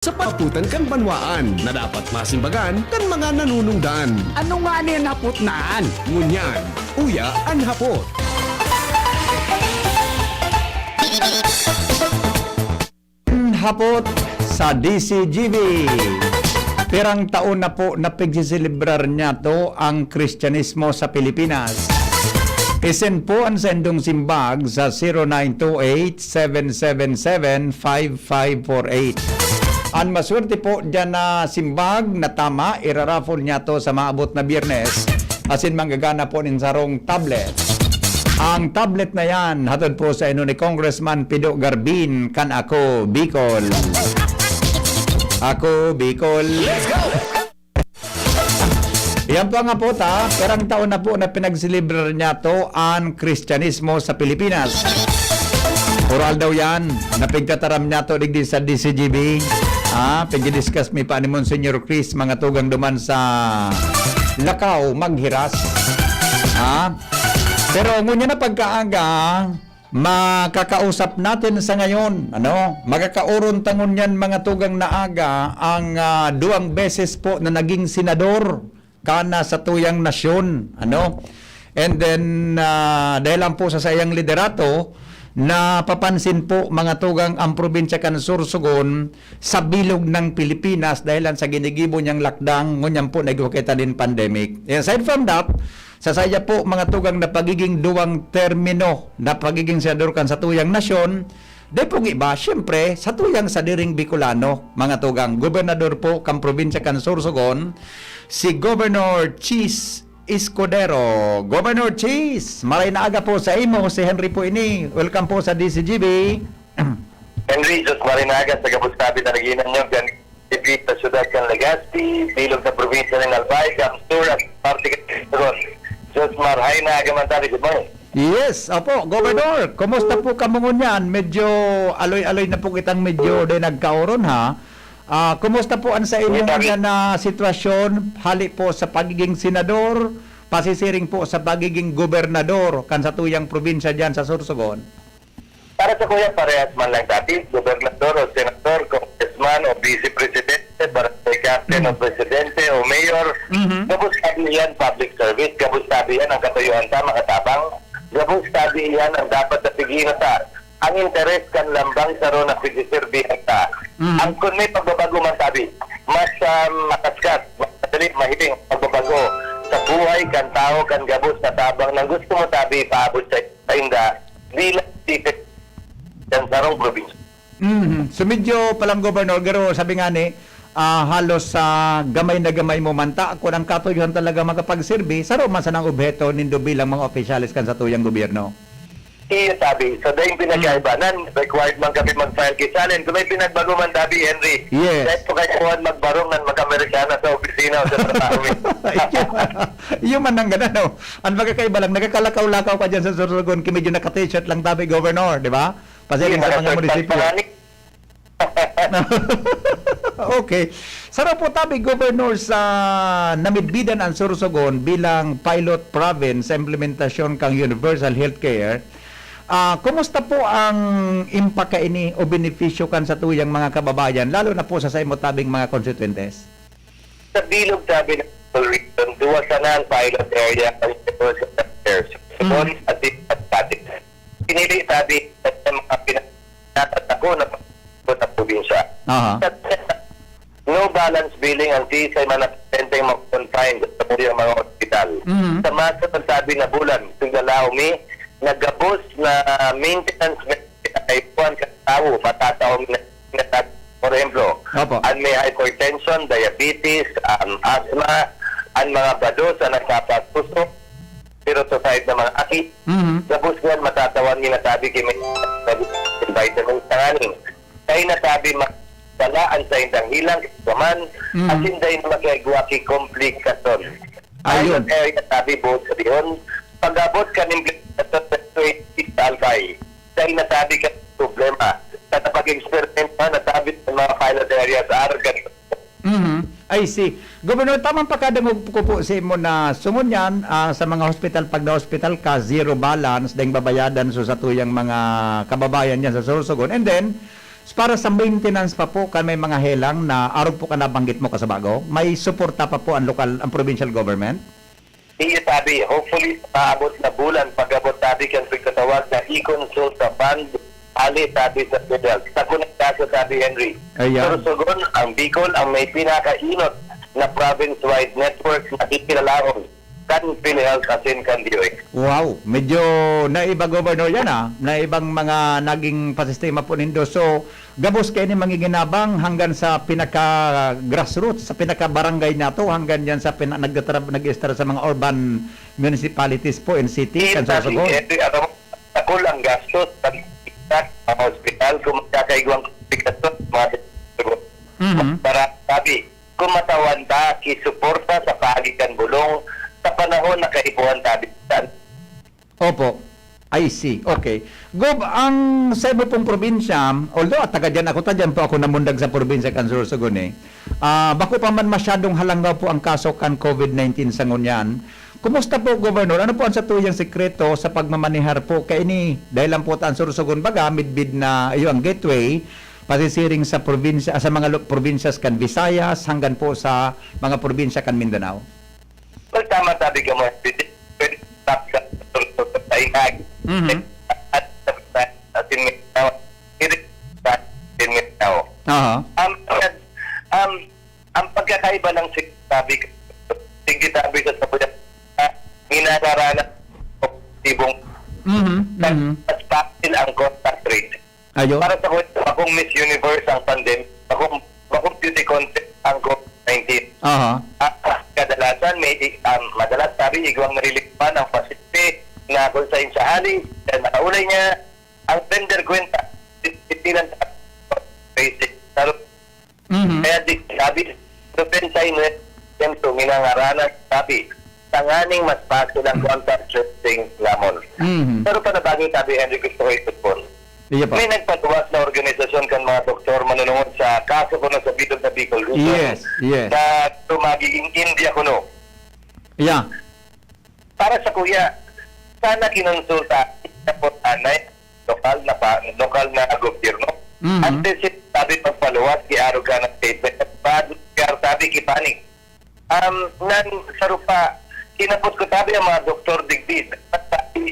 Sa paputan kan banwaan na dapat masimbagan kan mga nanunungdan. Ano nga ni naput naan? Ngunyan, uya an hapot. Hapot sa DCGV. Pirang taon na po na pagsisilibrar niya to ang Kristyanismo sa Pilipinas. Isen po ang sendong simbag sa 0928-777-5548. Ang maswerte po dyan na simbag na tama, iraraffle niya to sa maabot na Biyernes. Asin manggagana po nin sarong tablet. Ang tablet na yan, hatod po sa ino ni Congressman Pido Garbin, kan ako, Bicol. Ako, Bicol. Let's go! Yan po nga po perang taon na po na pinagsilibrar niya to ang Kristyanismo sa Pilipinas. Oral daw yan, napigtataram niya to digdi sa DCGB. Pagdidiscuss mi pa ni Monsignor Chris, mga tugang duman sa Lakaw, Maghiras. Pero ngunya na pagkaaga, makakausap natin sa ngayon, magkakauron tangon yan mga tugang naaga ang 2 beses po na naging senador kana sa tuyang nasyon, And then dahil lang po sa sayang liderato, na papansin po mga tugang ang probinsya kan Sorsogon sa bilog ng Pilipinas dahil sa ginigibo niyang lakdang ngunyan po nagkukita din pandemic. Aside from that, sa saya po mga tugang na pagiging 2 termino na pagiging senador kan sa tuyang nasyon, dahil po iba, syempre, sa tuyang sa diring Bicolano, mga tugang, gobernador po kang probinsya kan Sorsogon, si Governor Cheese Escudero. Governor Cheese, maray na aga po sa imo, si Henry po ini. Welcome po sa DCGB. Henry, Diyos marinaga sa kabustabi na naginan nyo kan ibig sa syudad kan Legazpi, bilog sa probinsya ng Albay, Kamsur at Partikiron. Diyos marhay na aga man tayo. Good morning. Yes, opo, Governor, kumusta po kamungon yan? Medyo aloy-aloy na po kitang medyo din nagkauron ha. Kumusta po ang sa inyo na sitwasyon, hali po sa pagiging senador, pasisiring po sa pagiging gobernador kan sa tuyang probinsya dyan sa Sorsogon? Para sa kuya, parehas man lang dati, gobernador o senador, congressman o vice-presidente, barangay captain o presidente o mayor, gabos sabi yan public service, gabos sabi yan ang katuyuan ta, makatabang, gabos sabi yan ang dapat na pigina ta. Ang interes kan lambang sa ro na pagsiserbihan ta. Ang kung may pagbabago man sabi, mas makaskat, madali, mahiling pagbabago sa buhay kan tao, kan gabos na tabang nang gusto mo sabi, paabot sa inda, di lang titip kan sarong probinsya. So medyo palang Governor, pero sabi nga ni, halos sa gamay na gamay mo manta, kung ang katuyuhan talaga makapagserbi, sa man sa nang obheto nindo bilang mga opisyalis kan sa tuyang gobyerno? Iya sabi, sa dahil pinagkaibanan, required man kami mag-file kisalin. Kung may pinagbago man sabi, Henry, yes. Kahit po kayo magbarong ng mag-Amerikana sa opisina o sa trabaho. Yung man ang gana, no? Ang magkakaiba lang, nagkakalakaw-lakaw ka dyan sa Sorsogon, medyo naka-t-shirt lang tabi, Governor, di ba? Pasiling sa mga munisipyo. Okay. Sarap po tabi, Governor, sa namidbidan ang Sorsogon bilang pilot province sa implementasyon kang Universal Healthcare. Kumusta po ang impaka ini o benepisyo kan sa tuyang mga kababayan, lalo na po sa imo tabing mga constituentes? Sa bilog sabi ng region, duwa sa non-pilot area ang Universal Healthcare. Sugon at static. Pinili sabi sa mga pinatatak ko na probinsya. No balance billing ang tisay manapenteng mag-confine sa mga hospital. Sa masa sabi na bulan, tingalaw mi, nagabos na maintenance ay puwan ka tao, matataong na for example, ang may hypertension, diabetes, asthma, ang mga bado sa nagkapapuso, pero sa side ng mga aki, gabos yan matatawan ni natabi kimi vitamin tanganing. Kaya natabi balaan sa indang hilang kaman at hindi makagwaki komplikasyon. Ayun. Area tabi buod sa diyon. Pag-abot ka ng alkay, dahil natabi ka problema. Sa pag-experiment na natabi sa mga pilot area sa Argan. I see. Governor, tamang pagkadang ko po sa mo na sungon yan sa mga hospital, pag na-hospital ka, zero balance, dahil babayadan sa tuyang mga kababayan yan sa Sorsogon. And then, para sa maintenance pa po kan may mga helang na aron po ka nabanggit mo kasabago, may suporta pa po ang provincial government? Iya sabi, hopefully maabot na bulan pag-abot sabi kan pagkatawag na i-consult sa fund ali sabi sa federal. Sa kunang kaso sabi Henry. Ayan. Pero sugon, ang Bicol ang may pinakainot na province-wide network na ikilalaon kan PhilHealth asin kan DOH. Wow, medyo naiba governor yan naibang mga naging pasistema po nindo. So, gabos kayo ni mangiginabang hanggang sa pinaka-grassroots, sa pinaka-barangay nato, hanggang yan sa nag-estar sa mga urban municipalities po in city, kan sa Sugon. Ako lang gastos sa hospital kung magkakaigwang komplikason para sabi, kung matawan ta, kisuporta sa pagitan bulong sa panahon na kaipuhan tabi. Opo. I see. Okay. Gob, ang sa iba pong probinsya, although at taga dyan ako, tadyan po ako namundag sa probinsya kan Sorsogon bako pa man masyadong halanggaw po ang kaso kan COVID-19 sa ngunyan. Kumusta po, Governor? Ano po ang sa tuyang sekreto sa pagmamanihar po kay ini? Dahil lang po ang Sorsogon baga, midbid na ang gateway, pasisiring sa probinsya, sa mga probinsyas kan Visayas, hanggang po sa mga probinsya kan Mindanao. Well, tama sabi ka mo, pwede stop sa ihag. At atin Mindanao. Ang pagkakaiba ng sabi sa sabi ginagaralan tibong mas fácil ang contact rate. Ayo. Para sa kwento, akong Miss Universe ang pandemic, akong beauty contest ang COVID-19. Kadalasan, madalas sabi, igwang narilikpan ang pacific na kung sa insahali, dahil nakaulay niya, ang tender kwenta, titilan sa basic. Kaya sabi, propensay mo yung minangaranan, sabi, tanganing mas fácil ang contact tracing lamon. Pero pa na bagay sabi, Henry, gusto ko itutpon. May nagpatuwas na organisasyon kan mga doktor manunungod sa kaso ko na sa Bidog na Bicol. Yes. Na tumagiging India ko no. Yeah. Para sa kuya, sana kinonsulta po anay lokal na gobyerno. At sabi pagpaluwas, kiaro ka ng statement at sabi kipanig. Sa rupa, kinapos ko sabi ang mga doktor digdid at sabi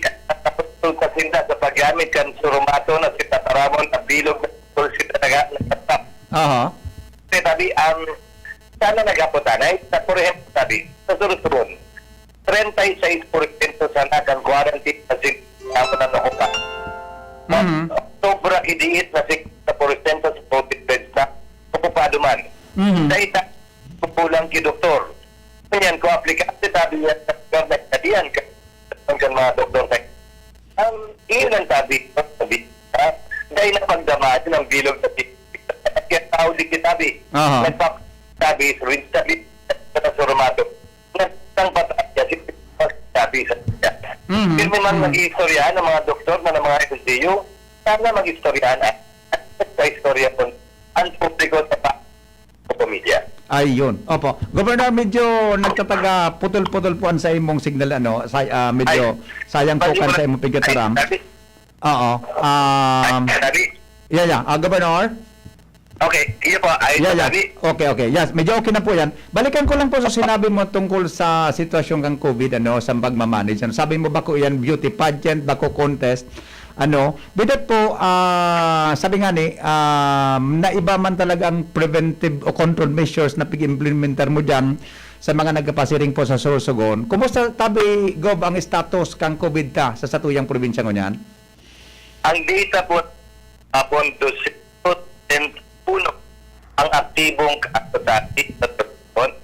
sa sinda sa paggamit kan surumato na si Tataramon na bilog na sulsita nagtatap. Sabi, sana nagaputanay, sa kurehempo sabi, sa surusurun, 36% sana kan quarantine na sinama na nakuka. Sobra idiit na 60% sa COVID beds na okupado man. Dahil kukulang ki doktor. Ganyan ko aplikasi sabi niya sa nagkadian kan mga doktor na iyon ang sabi dahil na pagdamaan ng bilog sa kaya tao di kitabi nagpapasabi sabi sa surumato nagtang patasya sabi sa kanya hindi man mag-iistoryahan ng mga doktor na ng mga LGU sana mag-istoryahan at sa istorya po ang publiko sa pamilya. Ayun. Opo. Governor, medyo nagtataga putol-putol po ang sa imong signal medyo sayang po kan sa imong pigataram. Oo. Governor. Okay, iyo po. Okay. Yes, medyo okay na po yan. Balikan ko lang po sa sinabi mo tungkol sa sitwasyon kang COVID sa pagmamanage. Sabi mo ba ko yan beauty pageant, bako contest? Bidat po, sabi nga naiba man talaga ang preventive o control measures na pag-implementar mo dyan sa mga nagkapasiring po sa Sorsogon. Kumusta tabi, Gob, ang status kang COVID ta sa satuyang probinsya ko niyan? Ang data po, upon to 6.1 ang aktibong katatati sa Sorsogon.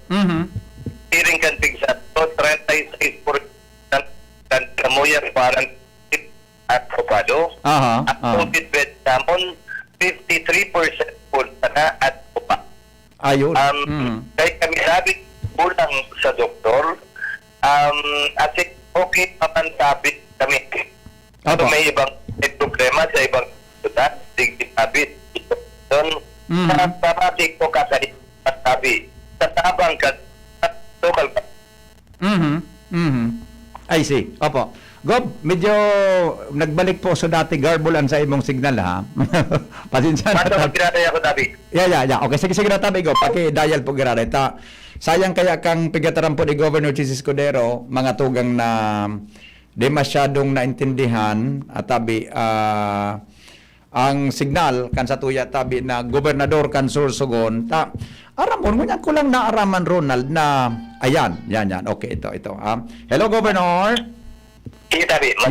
Tiring kan tigsa to 36% kan kamuyan parang at Ocado. At COVID bed namon 53% po na at upa. Ayun. Kaya kami sabi kulang sa doktor. Kasi okay pa man sabi kami. So may ibang problema sa ibang sudan. Digdig sabi. Doon, sa parati ko kasari at sabi, sa tabang ka at local ka. I see. Opo. Gob, medyo nagbalik po sa dati garbulan sa imong signal ha. Pasensya na. Paano magkiraya ako, David? Yeah. Okay, sige na tabi, Gob. Paki-dial po girare. Sayang kaya kang pigataran po ni Governor Chis Escudero, mga tugang na di masyadong naintindihan at tabi ang signal kan sa tuya tabi na gobernador kan Sorsogon aramon ngunyan ko lang naaraman Ronald na ayan yan okay ito hello Governor. Sige, David.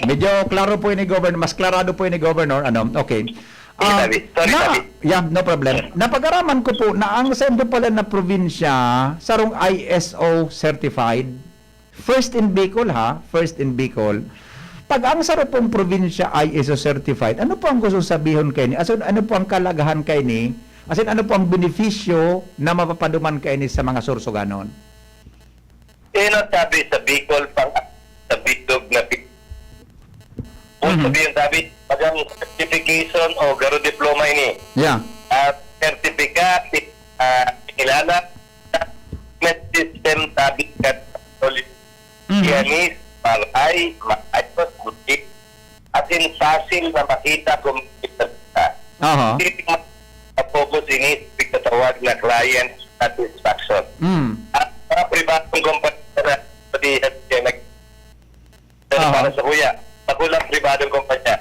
Medyo klaro po ni Governor, mas klarado po ni Governor okay. David. Sorry, David. Yeah, no problem. Napag-araman ko po na ang sendo pala na probinsya sarong ISO certified. First in Bicol. Pag ang sarap pong probinsya ay ISO certified, ano po ang gusto sabihin kayo ni? Ano po ang kalagahan kayo ni? Ano po ang benepisyo na mapapaduman kayo ni sa mga Sorsoganon? Sabi sa Bicol, sa Bicol na sabihin, David, magang certification o garo diploma ini. Yeah. Certificate, kilala, system, David, Yanis, malay, maayos, butik, at fasil na makita kung kita. Titik focus ini pagkatawag na client satisfaction. At mga pribadong kumpanya para sa kuya, magulang pribadong kumpanya,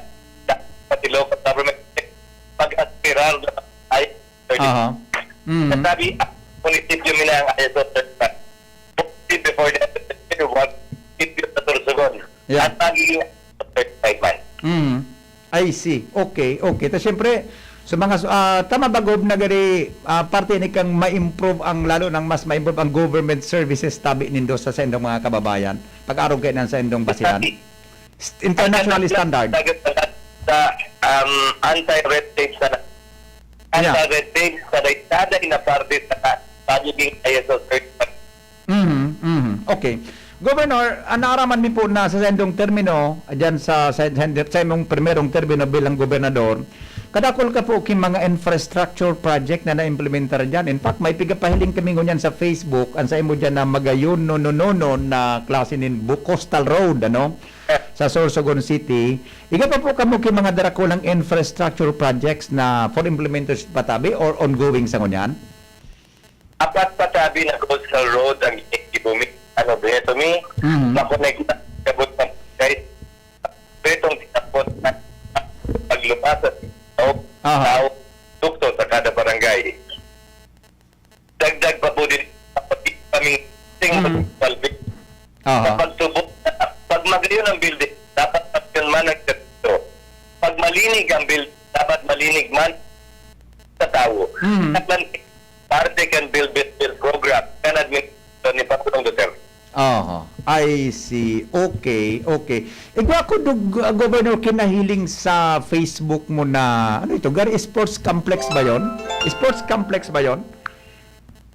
pati local government, pag-aspirar na ay sabi, munisipyo minang ISO certified. Before that, sa Sorsogon. Yeah. At magiging certified man. I see. Okay. Tapos syempre, sa mga tama ba Gob na gari parte ni kang ma-improve ang lalo nang mas ma-improve ang government services tabi nindo sa sendong mga kababayan pag-arog kayo ng sendong basihan internationally standard sa anti-red tape sa anti-red tape sa daday na parte sa pagiging ISO certified. Okay. Governor, naaraman mi po na sa sendong termino diyan sa imong primerong termino bilang gobernador. Kadakol ka po king mga infrastructure project na na-implementar dyan. In fact, may pigapahiling kami ngunyan sa Facebook, ang sa imo dyan na magayon no na klase nin Coastal Road, sa Sorsogon City. Iga pa po kamo king mga darakulang infrastructure projects na for implementation patabi or ongoing sa ngunyan? Apat patabi na Coastal Road ang ibumi. Beto mi, makonekta kabot ng guys. Betong tinapot na paglupas at tao tukto sa kada barangay. Dagdag pa po din kami palbik. Pagsubok, pag magayon ang building, dapat yun man ang sekto. Pag malinig ang building, dapat malinig man sa tao. Parte can build program can administration ni Pangulong Duterte. I see. Okay. Igwa ko Governor kinahiling sa Facebook mo na ano ito? Gari Sports Complex ba 'yon? Sports Complex ba 'yon?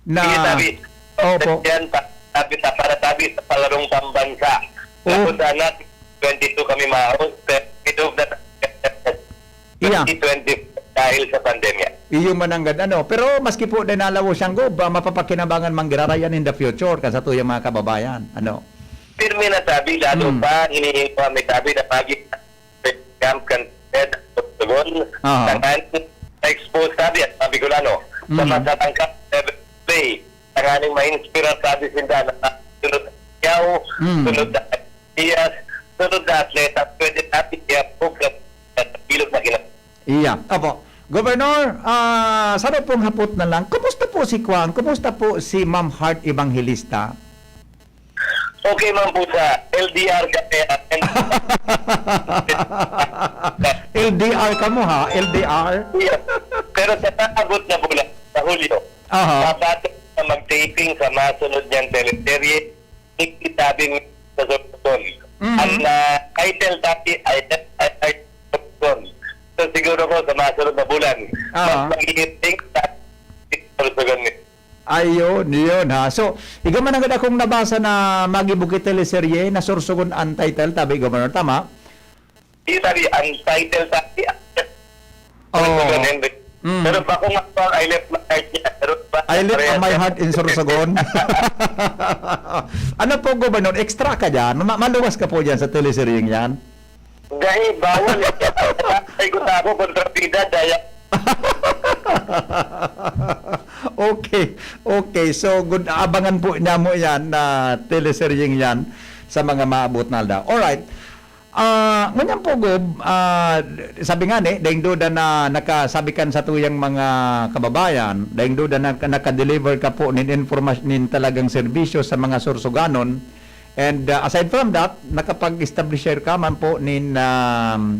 Na Sige, Opo. Yan para tabi sa palarong pambansa. Tapos sana 22 kami ma-host. Ito na 2020 dahil sa pandemya. Iyo mananggad pero maski po din nalawo siyang mapapakinabangan manggirarayan in the future sa tuyang mga kababayan Pirmi na sabi lalo pa hinihingi ko kami sabi na pagi camp kan Sorsogon expose sabi at sabi ko sa masatangkap play tanganing ma-inspira sabi sinda na sunod yaw sunod na iyas sunod na atleta pwede natin program at bilog na ginagawa. Iya, opo. Governor, sana pong hapot na lang. Kumusta po si Kwan? Kumusta po si Ma'am Heart Evangelista? Okay, Ma'am po sa LDR kami. LDR ka mo ha? LDR? Yes. Pero sa tagot na bulan, sa Hulyo, dapat na mag-taping sa masunod niyang teleserye, ikitabing sa Sorsogon. Ang title dati ay Sorsogon. So siguro ko sa masunod na bulan, mas mag-iiting sa Sorsogon. Ayun, yun ha. So, ikaw man agad akong nabasa na magibukit teleserye na Sorsogon untitled, tabi, Governor, tama? Sabi, untitled dati. Pero pa kung ako, I left my heart niya. Pero pa, I live on my heart in Sorsogon. Ano po, Governor? Extra ka dyan? Maluwas ka po dyan sa teleseryeng yan? Dahil bawal. Ay ko ako kontrabida daya. Okay. So, good. Abangan po niya mo yan na teleseryeng yan sa mga maabot na alda. Alright. Ngunyan po, Gob, sabi nga daing duda na nakasabikan sa tuyang mga kababayan, daing duda na nakadeliver ka po nin informasyon, nin talagang serbisyo sa mga Sorsoganon. And aside from that, nakapag-establisher ka man po nin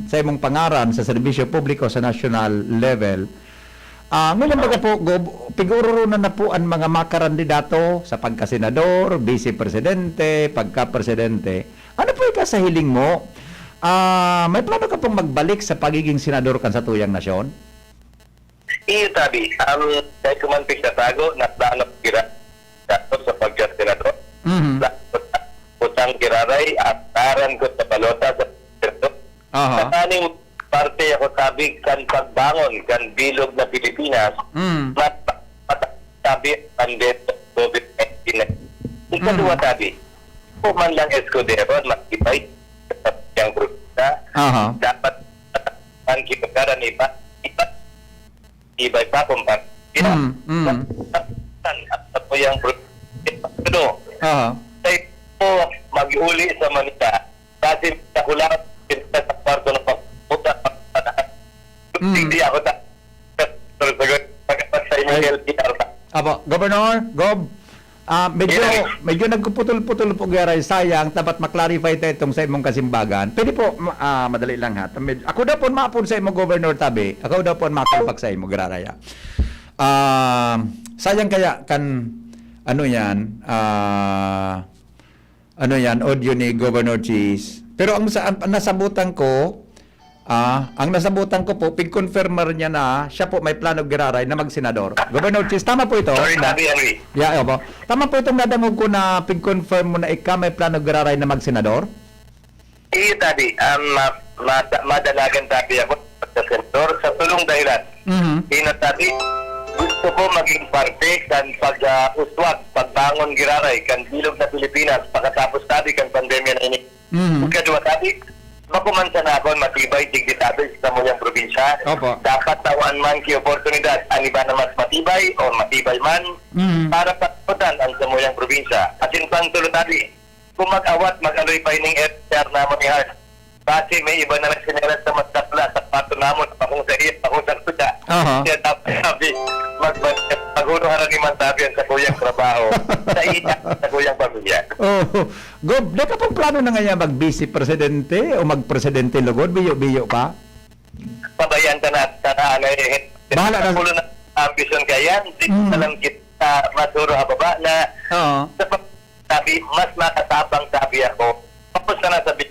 sa imong pangaran sa serbisyo publiko sa national level. Ngayon baga po, Gob, piguro na po ang mga makarandidato sa pagkasenador, vice-presidente, pagka-presidente. Ano po ika sa hiling mo? May plano ka pong magbalik sa pagiging senador kan sa tuyang nasyon? Iyo tabi, dahil kumanpig na tago, nakdaan na kira sa pagkasenador. Utang kiraray at taran ko sa balota sa senador. Sa kaning parte ako tabi kan pagbangon, kan bilog na Pilipinas, tabi pandit COVID-19. Ikadua tabi, kung man lang Escudero, makipay sa yung probinsya, dapat ang kipagaran ibay pa kung pa. At po yung probinsya. Tayo po mag-uli sa Manila kasi nakulang sa kwarto ng pagputa. Hindi ako pagkapas sa inyong LTR. Apo, Governor, Gob, medyo nagpuputol-putol po garay, sayang, dapat maklarify tayo itong sa imong kasimbagan. Pwede po, madali lang ha. Ako daw po maapon sa imong Governor tabi, ako daw po makalpak sa imong gararaya. Sayang kaya kan, audio ni Governor Cheese. Pero ang nasabutan ko, ang nasabutan ko po, pig-confirmer niya na siya po may plano giraray na mag-senador. Governor Cheese, tama po ito? Sorry, Tabi, Henry. Yeah, opo. Tama po itong nadangog ko na pig-confirm mo na ikaw may plano giraray na mag-senador? Iyo, Tabi. Madalagan, Tabi, ako sa senador sa tulong dahilan. Ina, Tabi, gusto ko maging parte kan pag-uswag, pagbangon giraray, kan bilog na Pilipinas, pagkatapos, Tabi, kan pandemya na ini. Kadua, Tabi, makumansa na ako matibay digditabi sa muyang probinsya. Opo. Dapat tawan man ki oportunidad ang iba na mas matibay o matibay man para patutan ang samuyang probinsya. At in pang tulutali, kung mag-awat, mag-aloy pa ining FCR na mo ni Hart. Kasi may iba na nagsinelas sa mas tapla sa pato namon, pakung sa iya, pakung sa kuda. Kaya dapat sabi, maghuruhan ni Mantabi ang sa kuyang trabaho, sa iya, sa kuyang pamilya. Gob, di ka pong plano na ngayon mag-vice-presidente o mag-presidente lugod? Biyo-biyo pa? Pabayan ka na anay. Bahala na. Pulo na ambisyon kayan, di alam kita masuro hababa na sabi, mas makatabang sabi ako. Tapos ka na sabi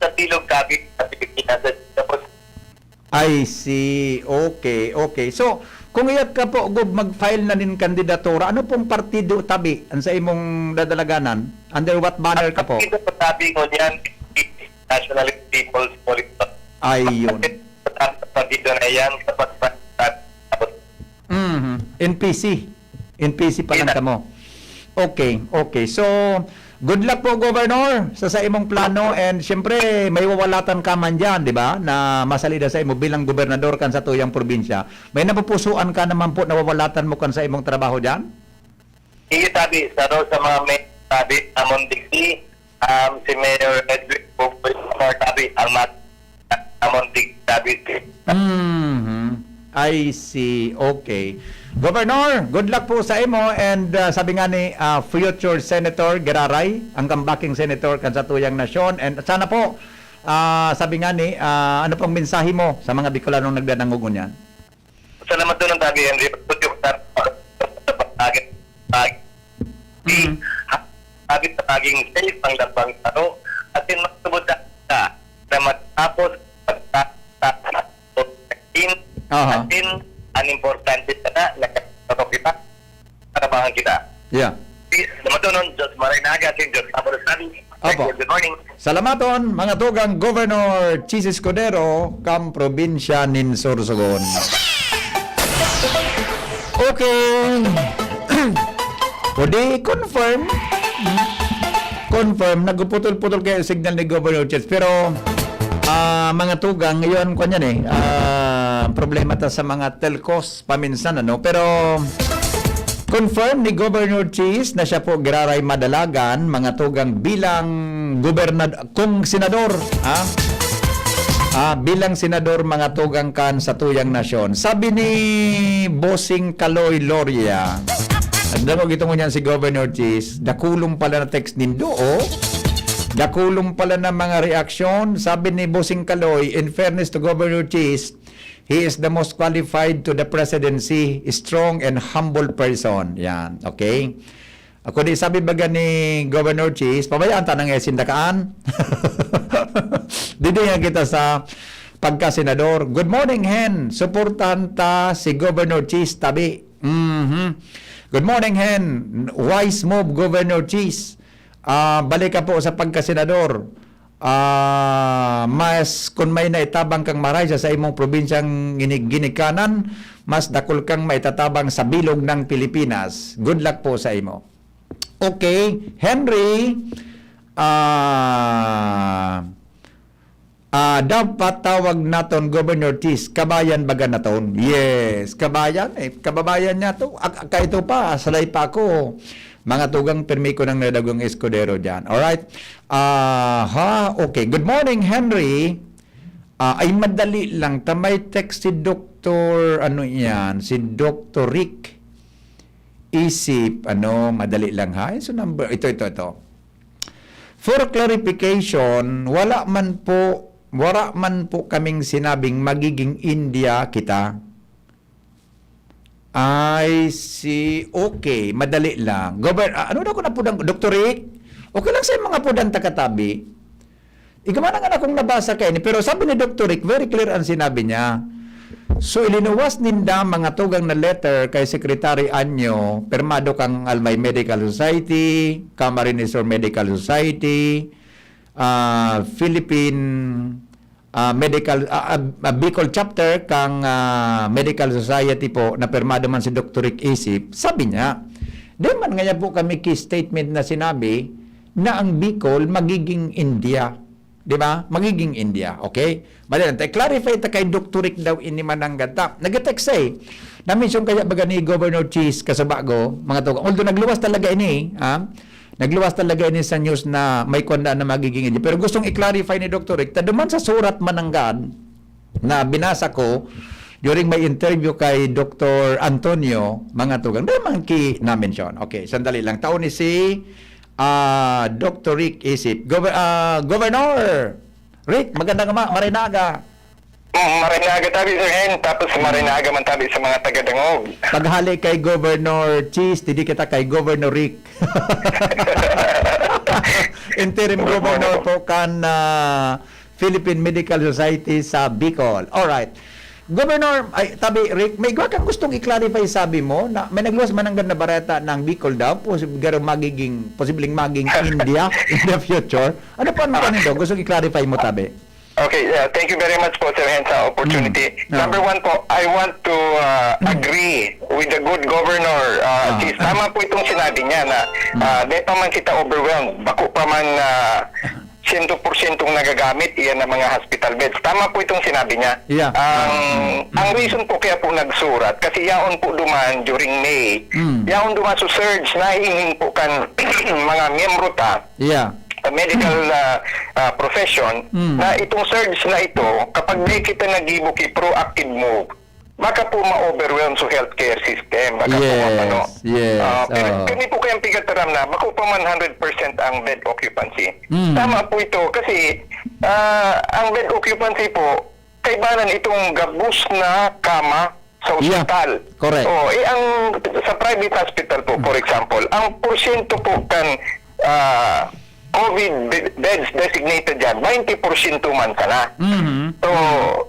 sa bilog sabi sa Pilipinas. Tapos I see. Okay. So, kung iyat ka po, Gob, mag-file na nin kandidatura, ano pong partido tabi ang sa imong dadalaganan? Under what banner ka po? ito po sabi ko niyan, National People's Politics. Ayun. Partido na yan sa pagpapatapos. NPC pa lang ka mo. Okay. So, good luck po, Governor, sa imong plano, and syempre may wawalatan ka man dyan, di ba, na masalida sa imo bilang gobernador kan sa tuyang probinsya. May napupusuan ka naman po na wawalatan mo kan sa imong trabaho dyan? Iyo tabi, sa mga may tabi, Amon Dixie, si Mayor Edwin Popoy, tabi, Amon Dixie, tabi. I see. Okay. Governor, good luck po sa imo, and sabi nga ni future Senator Geraray, ang kambaking senator kan sa tuyang nasyon, and sana po sabi nga ni ano pong mensahe mo sa mga Bicolanong nagdanangugon yan? Salamat doon ang tabi, Henry. Habit sa paging safe ang labang taro at din magsubod na matapos atin ang importante na nagkakato kita karabahan kita. Yeah. Salamat Diyos Marinaga, Diyos Aborosani. Good morning. Salamaton, mga tugang Governor Chis Escudero, kam probinsya nin Sorsogon. Okay. O di, confirm. Confirm, nagputol-putol kayo signal ni Governor Chis. Pero, mga tugang, ngayon, kanyan problema ta sa mga telcos paminsan, ano? Pero, confirm ni Governor Chis na siya po giraray madalagan, mga tugang bilang kung senador, bilang senador mga tugang kan sa tuyang nasyon. Sabi ni Bossing Kaloy Loria, nagdamo gitong niyan si Governor Chis, dakulong pala na text nindo, dakulong pala na mga reaksyon. Sabi ni Bossing Kaloy, in fairness to Governor Chis, he is the most qualified to the presidency, strong and humble person. Yan, okay? Ako di sabi baga ni Governor Chis, pabayaan tanang sindakaan. Dito yan kita sa pagka-senador. Good morning, Hen. Suportahan ta si Governor Chis tabi. Good morning, Hen. Wise move, Governor Chis. Balik ka po sa pagka-senador. Mas kung may naitabang kang maray sa imong probinsyang ginikanan, mas dakol kang maitatabang sa bilog ng Pilipinas. Good luck po sa imo. Okay, Henry, dapat tawag naton Governor Chis, kabayan baga naton. Yes, kabayan, kababayan niya to. Ito pa, salay pa ako. Mga tugang permi ko ng nadagong eskodero dyan. Alright? Okay. Good morning, Henry. Ay madali lang. Tamay text si Dr. Si Dr. Rick. Isip, madali lang ha. So number, ito. For clarification, wala man po kaming sinabing magiging India kita. I see. Okay, madali lang. Ano na ko na pudang, Dr. Rick? Okay lang sa mga pudang takatabi. Ikamana nga akong nabasa kayo ni, pero sabi ni Dr. Rick, very clear ang sinabi niya. So, ilinuwas ninda mga tugang na letter kay Secretary Anyo, permado kang Almay Medical Society, Camarines Medical Society, Philippine Medical Bicol Chapter kang Medical Society po na permado man si Dr. Rick Isip. Sabi niya, di man nga po kami key statement na sinabi na ang Bicol magiging India. Di ba? Magiging India. Okay? Madalang tayo. Clarify ta kay Dr. Rick daw ini mananggata. Nag-text na-mention kaya baga ni Governor Chis kasabago, mga tugang. Although nagluwas talaga ini, nagluwas talaga ini sa news na may konda na magiging India. Pero gustong i-clarify ni Dr. Rick, taduman sa surat mananggad na binasa ko during my interview kay Dr. Antonio, mga tugang. Dahil man na-mention. Okay, sandali lang. Taon ni si Dr. Rick Isip. Governor Rick, magandang marinaga. Marinaga tabi sa hen, tapos marinaga man tabi sa mga taga-dangog. Paghali kay Governor Cheese, hindi kita kay Governor Rick. Interim Governor po kan Philippine Medical Society sa Bicol. Alright. Governor, tabi Rick, may kang gustong i-clarify, sabi mo na may nagluwas man ang ganda bareta ng Bicol daw, posibleng maging India in the future. Ano pa naman ito? Gustong i-clarify mo, tabi? Okay, thank you very much po Sir Hen sa opportunity. Number one po, I want to agree with the good governor. Tama po itong sinabi niya na di pa man kita overwhelmed, bako pa man 100% nagagamit iyan ng mga hospital beds. Tama po itong sinabi niya. Yeah. Ang reason po kaya po nagsurat, kasi yaon po duman during May, yaon duman so surge na hihing po kan mga miyembro ta. Yeah. Medical profession na itong surge na ito, kapag di kita nagibuki proactive move, baka po ma-overwhelm sa healthcare system. Baka Kani po kayang pigataram na, baka po man 100% ang bed occupancy. Tama po ito kasi ang bed occupancy po, kaibanan itong gabus na kama sa ospital. Yeah, correct. Ang sa private hospital po, for example, ang porsyento po kan COVID beds designated dyan, 90% man sana.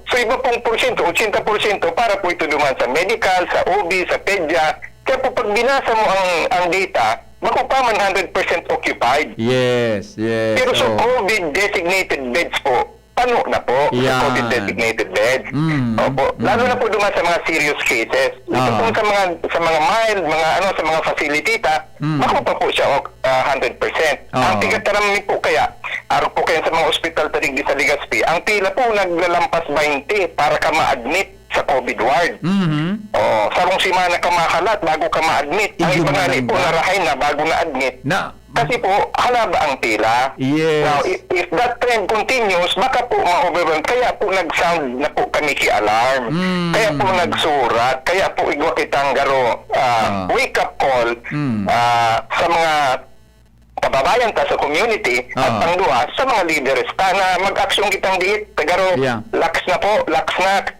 So iba pong porsyento, 80% para po ito duman sa medical, sa OB, sa pedya. Kaya po pag binasa mo ang data, bako pa man 100% occupied. Yes. Pero sa COVID designated beds po, pano na po Yan. sa COVID designated beds. Opo. Lalo na po duman sa mga serious cases. Ito po sa mga mild, sa mga facility makuha pa po siya 100%. Ang tigat-tarami po kaya, araw po kayo sa mga ospital talig sa Legazpi, ang pila po naglalampas 20 para ka ma-admit sa COVID ward. Sarong simana ka makalat bago ka ma-admit. Ang iba nga po narahay na bago na-admit. Kasi po, halaba ang pila. Yes. Now, if that trend continues, baka po ma-overwhelm. Kaya po nag-sound na po kami ki-alarm. Kaya po nagsurat. Kaya po igwa kitang garo wake-up call sa mga kababayan ta sa community at pangduwa sa mga leaders ta na mag-aksyon kitang diit tagaro lax na po,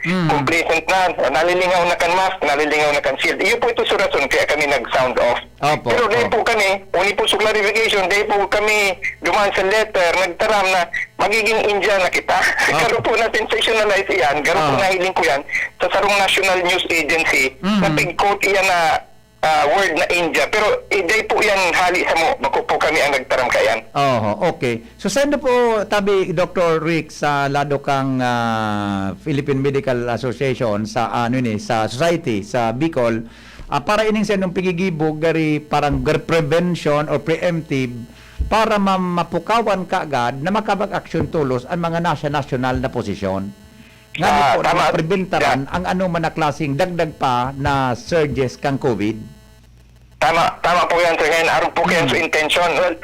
complacent na, nalilingaw na kan mask, nalilingaw na kan shield. Iyo po ito sa rason kaya kami nag-sound off. Pero dahil po kami, uni po sa clarification, dahil po kami dumaan sa letter, nagtaram na magiging India na kita. Garo po na sensationalize iyan, garo po nahiling ko yan sa sarong National News Agency na pig-quote iyan na word na India. Pero day po yan hali sa mo. Bako po kami ang nagtaram kayan. Okay. So send po tabi Dr. Rick sa lado kang Philippine Medical Association sa sa society sa Bicol para ining sa nung pigigibog gari parang prevention or preemptive para mapukawan kaagad na makabag-action tulos ang mga national na posisyon. Nga po na preventaran ang man na klaseng dagdag pa na surges kang COVID. Tama po yan, sir. Ngayon, araw po kayo sa intention. Well,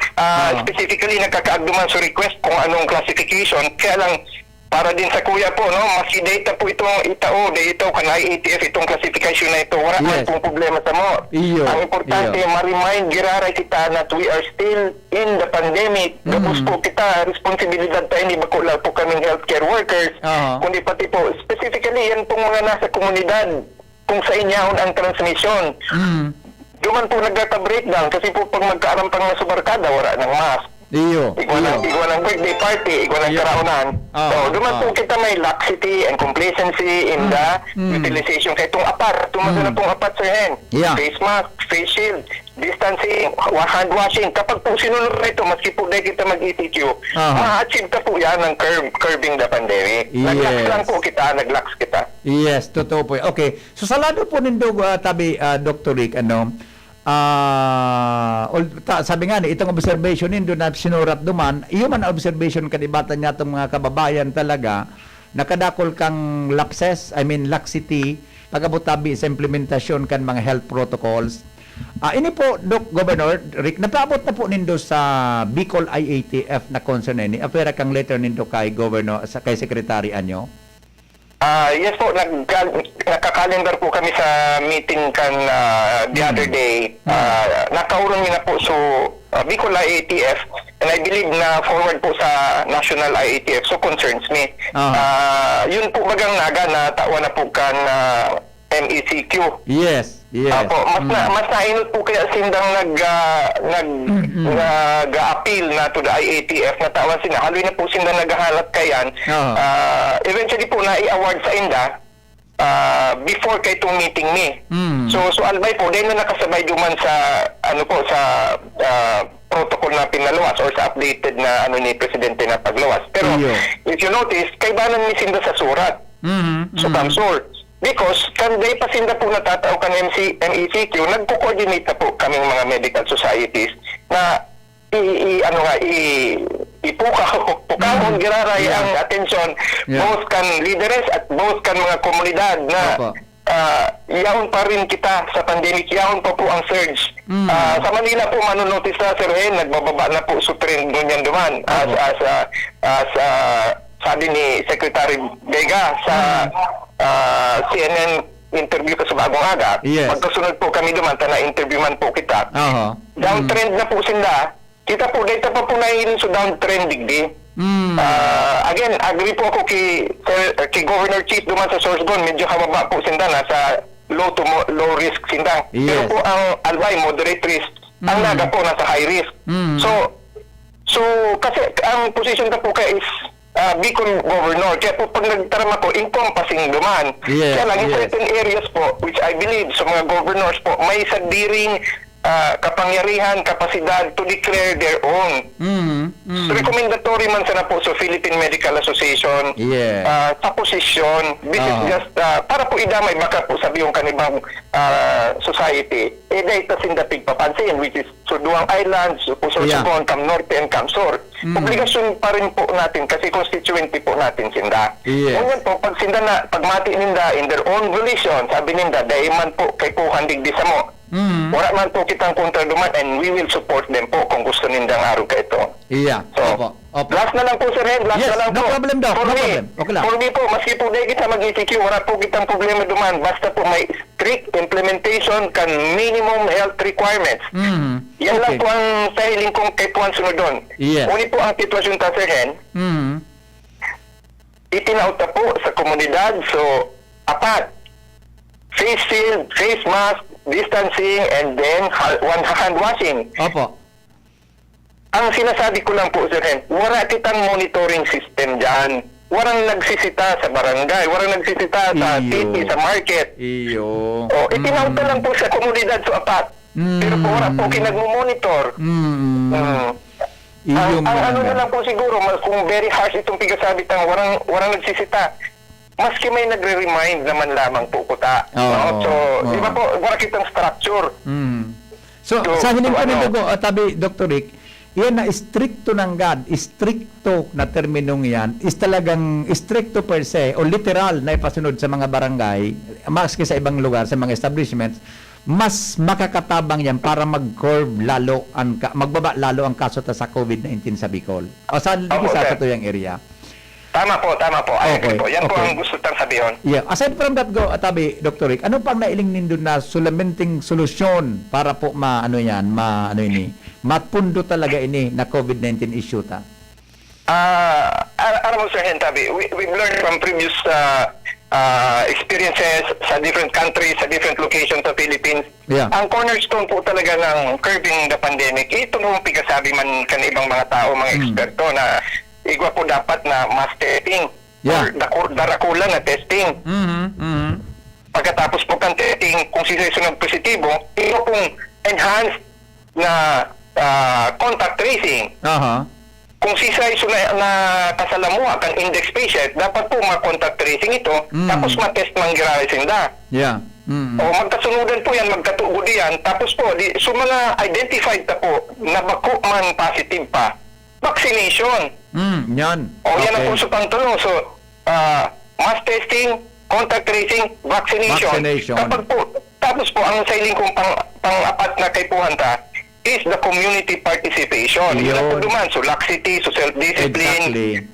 specifically, nagkakaagduman sa request kung anong classification. Kaya lang, para din sa kuya po, no, data po itong itao, dito, kanay ATF, itong classification na ito. Wala pong problema sa mo. Ang importante, ma-remind, giraray kita na we are still in the pandemic. Tapos po kita, responsibilidad tayo, hindi ba ko lang po kaming healthcare workers, kundi pati po, specifically, yan pong mga nasa komunidad, kung sa inyahon ang transmission. Duman po nagkaka-breakdown kasi po pag magkaarampang na subarkada, wala ng mask. Igwa ng birthday party, igwa ng karaunan. So, duman po kita may laxity and complacency in the utilization. Kaya itong apat, tumaga na pong apat sa hen. Face mask, face shield, distancing, hand washing. Kapag po sinunod na ito, maski po dahil kita mag-ETQ, ma-achieve ka po yan ng curbing the pandemic. Nag-lax lang po kita, nag-lax kita. Yes, totoo po. Okay. So sa lado po nindo tabi Dr. Rick, sabi nga ni itong observation nindo na sinurat duman, iyo man observation kanibatan niya itong mga kababayan talaga nakadakol kang laxity pagabot-tabi sa implementasyon kan mga health protocols. Ini po, Governor Rick, napaabot na po nindo sa Bicol IATF na concern ni apera kang letter nindo kay Governor kay Secretary anyo. Yes po, nakakalendar po kami sa meeting kan the other day. Nakaurong na po so Bicol IATF, and I believe na forward po sa National IATF, so concerns me. Yun po bagang naga na tawa na po kan MECQ. Yes. Mas nainot po kaya sindang nag-appeal na to the IATF na tawan sina. Haloy na po sindang naghahalat kayan. Eventually po na-i-award sa inda before kay itong meeting ni. So albay po, dahil na nakasabay duman sa protocol na pinaluwas or sa updated na ni Presidente na pagluwas. Pero if you notice, kaibanan ni sinda sa surat. So Kamsur. Because kanday pa sinda po natatao kan MECQ, nagko-coordinate na po kaming mga medical societies na ipukahon giraray ang atensyon both kan leaders at both kan mga komunidad na yahon pa rin kita sa pandemic, yahon pa po ang surge. Sa Manila po manonotice na sir, nagbababa na po sa trend ngunyan duman as sabi ni Secretary Vega sa CNN interview ko sa Bagong Aga. Magkasunod po kami duman, na-interview man po kita. Downtrend na po sila. Kita po, data pa po nahin sa downtrend digdi. Again, agree po ako kay Governor Chief duman sa Sorsogon, medyo kababa po sila na sa low risk sila. Pero po ang albay, moderate risk, ang naga po nasa high risk. So kasi ang position ka po kaya is Bicol Governor. Kaya po pag nagtaram ako, encompassing duman. Kaya lang in certain areas po, which I believe sa mga governors po, may sadiring kapangyarihan, kapasidad to declare their own. So, recommendatory man sana po sa Philippine Medical Association Yeah. sa posisyon. This is just para po idamay baka po sabi yung kanibang society. Dahil sin dapig papansin, which is Suduang Islands, Yeah. Puso, Cam Norte, and Cam Sur. Obligasyon pa rin po natin kasi constituency po natin sinda. Yes. Ngayon po, pag sinda na, pagmati ninda in their own volition, sabi ninda, dahil man po kay Puhan digdi sa mo. Wala man po kitang kontraduman and we will support them po kung gusto nindang araw ka ito. Iya. So, Opo. last na lang po sir Red, last Yes, na lang no po. problem, Doc. For No me, problem. Okay lang. For me po, maski po dahil kita mag-ECQ, wala po kitang problema duman. Basta po may strict implementation kan minimum health requirements. Yan lang po ang sahiling kong kay Puan sunod doon. Yes. Uni po ang sitwasyon ta sir Ren, itinauta po sa komunidad, so apat, face shield, face mask, distancing, and then hand washing. Opo. Ang sinasabi ko lang po, Sir Hen, wala kitang monitoring system dyan. Walang nagsisita sa barangay, walang nagsisita sa Iyo. city, sa market. Iyo. O, itinauta lang po sa komunidad so apat. Pero po wala po kinagmumonitor. Ang ano na lang po siguro, kung very harsh itong pigasabitang walang nagsisita, maski may nagre-remind naman lamang po kuta. No? So, di ba po, wala kitang structure. So, So, sa hiling ko ano? nito tabi, Dr. Rick, yan na stricto ng God, stricto na terminong yan, is talagang stricto per se, o literal na ipasunod sa mga barangay, maski sa ibang lugar, sa mga establishments, mas makakatabang yan para mag-curb lalo, magbaba lalo ang kaso sa COVID-19 sa Bicol. O sa sir. tuyang area. Tama po. I agree Okay, po. Yan po okay. ang gusto tang sabihin. Yeah. Aside from that, tabi, Dr. Rick, ano pang nailing nindo na sulamenting solusyon para po mapundo talaga ini na COVID-19 issue ta? Alam mo, Sir Hentabi, we've learned from previous experiences sa different countries, sa different locations sa Philippines. Yeah. Ang cornerstone po talaga ng curbing the pandemic, ito nung pigasabi man kan ibang mga tao, mga eksperto na igwa po dapat na mass testing Yeah. or darakulan na testing. Pagkatapos po kang testing, kung sisunod positibo, ito pong enhanced na contact tracing. Kung sisay na kasalamuha kang index patient, dapat po ma-contact tracing ito, tapos ma-test mang girasinda. Yeah. O magkasunudan po yan, magkatugod yan, tapos po, so mga identified na po, na bako man positive pa, vaccination. Yan. O yan ang puso pang tulong. So, mass testing, contact tracing, vaccination. Tapos po, ang sailing kong pang-apat na kay Puhanta is the community participation. Yun ang po duman. So, laxity, so self-discipline. Exactly.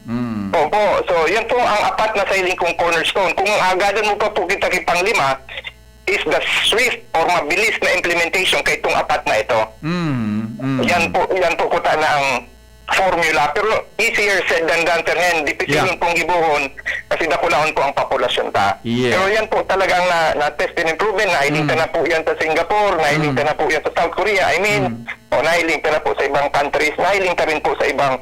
Opo. So, yan po ang apat na sailing kong cornerstone. Kung agadan mo pa po kita kay pang-lima, is the swift or mabilis na implementation kay itong apat na ito. Yan po kuta na ang formula, pero easier said than done, Sir Hen. Dipisilon pong gibuhon kasi dakulaon po ang populasyon ta. Yeah. Pero yan po talagang na-test and improven. Nahiling na po yan sa Singapore, nahiling na po yan sa South Korea, o nahiling na po sa ibang countries, nahiling rin po sa ibang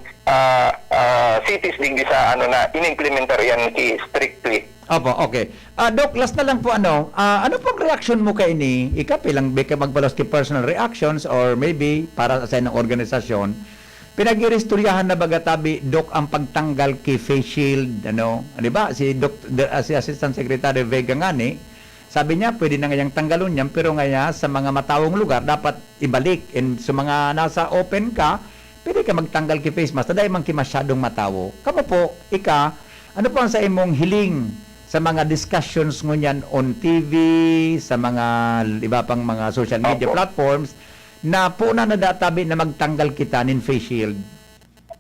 cities digdi sa na in-implementar yan strictly. Opo, okay. Doc, last na lang po ano pong reaction mo kay ini? Pilang beka magbalos ki personal reactions or maybe para sa ng organisasyon, pinag-iristoryahan na bagatabi, Doc, ang pagtanggal kay face shield, di ba? Si Assistant Secretary Vega ngani, sabi niya, pwede na ngayang tanggalon yan, pero ngaya sa mga matawong lugar, dapat ibalik. And sa mga nasa open ka, pwede ka magtanggal kay face mask, taday man ki masyadong matawo. Kamo po, ano po ang sa imong hiling sa mga discussions ngunyan on TV, sa mga iba pang mga social media platforms, na po na nadatabi na magtanggal kita nin face shield?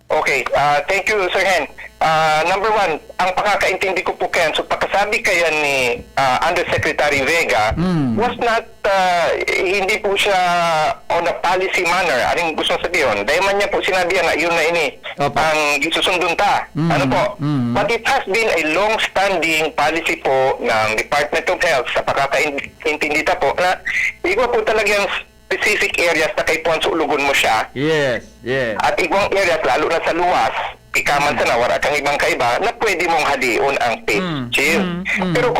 Okay, thank you, Sir Hen. Number one, ang pakakaintindi ko po kayan, so pagkasabi kaya ni Undersecretary Vega, was not, hindi po siya on a policy manner. Anong gusto sabihin? Dahil man niya po sinabi na yun na ini, ang isusundun ta. Ano po? But it has been a long-standing policy po ng Department of Health sa pakakaintindi ta po na iba po talagang specific areas na kay Puan ulugon mo siya. Yes. At ibang areas, lalo na sa luwas, ikaman sa nawara kang ibang kaiba, na pwede mong halion ang face shield. Pero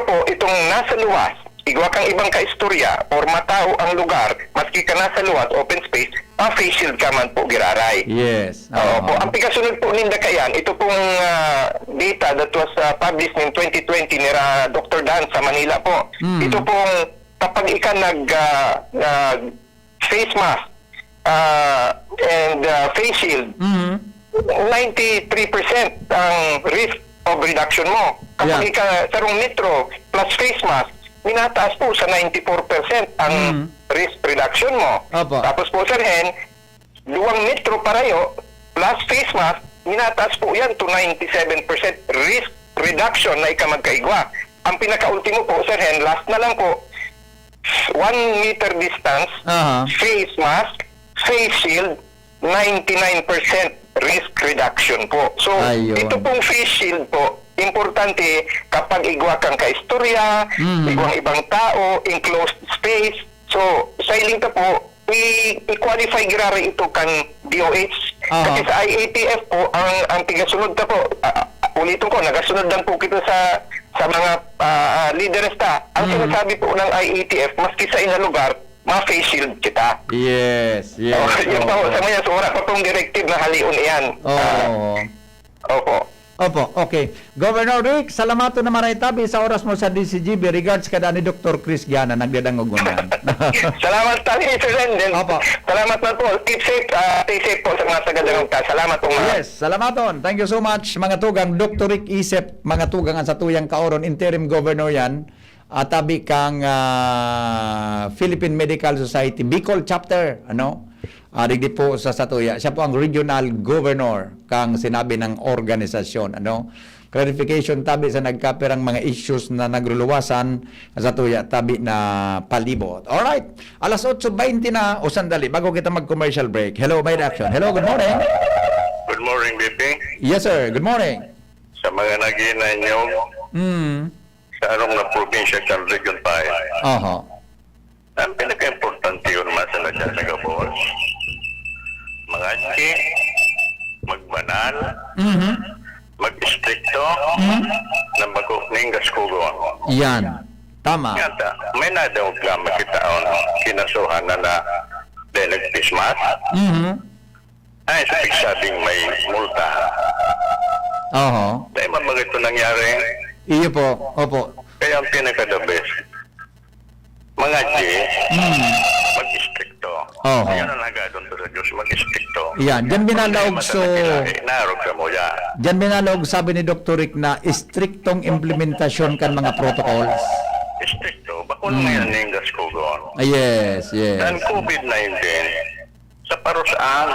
po, itong nasa luwas, igwa kang ibang kaistorya or matao ang lugar, mas maski ka nasa luwas, open space, face shield ka man po giraray. Yes. Oo po. Ang pigasunod po ninda kayan, ito pong data that was published in 2020 ni Dr. Dan sa Manila po. Ito pong kapag ika face mask and face shield, 93% ang risk of reduction mo. Kapag ika sarong nitro plus face mask, minataas po sa 94% ang risk reduction mo. Opo. Tapos po sir Hen, duwang nitro parayo plus face mask, minataas po yan to 97% risk reduction na ika magkaigwa. Ang pinaka-ultimo po sir Hen, last na lang po, 1 meter distance, face mask, face shield, 99% risk reduction po. So, Ayun. ito pong face shield po, importante kapag igwa kang kaistorya, igwang ibang tao, enclosed space. So, sa iling ta po, i-qualify girari ito kan DOH. Kasi sa IATF po, ang tigasunod ta po, ulitin ko, nagasunod lang po kita sa mga leaders ta. Ang sinasabi po ng IATF, maski sa ina lugar, ma-face shield kita. Yes. Yung pa po, sa mga sura pa pong directive na haliun iyan. Opo. Opo, okay. Governor Rick, salamato na maray tabi sa oras mo sa DCGB. Regards kada ni Dr. Chris Giana, nagdadangog mo yan. Salamat tayo, Sir Lendel. Opo. Salamat na po. Keep safe, stay safe po sa mga taga-dangog ta. Salamat po mga. Yes, salamaton. Thank you so much, mga tugang. Dr. Rick Isep, mga tugang sa tuyang kaoron, interim governor yan. Tabi kang Philippine Medical Society, Bicol chapter, digdi po sa Satuya. Siya po ang regional governor kang sinabi ng organisasyon, clarification tabi sa nagkapirang mga issues na nagruluwasan sa Satuya tabi na palibot. Alright, alas 8:20 na o sandali bago kita mag-commercial break. Hello, by action. Hello, good morning. Good morning, BP. Yes, sir. Good morning. Sa mga nag-iinay nyo, sa anong na probinsya kang region tayo. Ang pinaka-importante yun masala dyan sa Gabos. Mangadki, magbanal, mag-stricto, na mag-opening gaskugon. Yan. Tama. Yata, may nadaw ka makitaon, kinasuhan na dahil nag-pismas. Ay, sa pigsabing may multa. Dahil mamag ito nangyari. Iyo po. Opo. Kaya ang pinaka-the best, mga G, mag-stricto. Yan ang nagadon to sa Diyos, mag-stricto. Yan. Diyan binalaog Narog ka mo yan. Diyan binalaog sabi ni Dr. Rick na striktong implementasyon kan mga protocols. Stricto, bakun ngayon na yung gaskugon. Yes. Dan COVID-19, sa parusaan,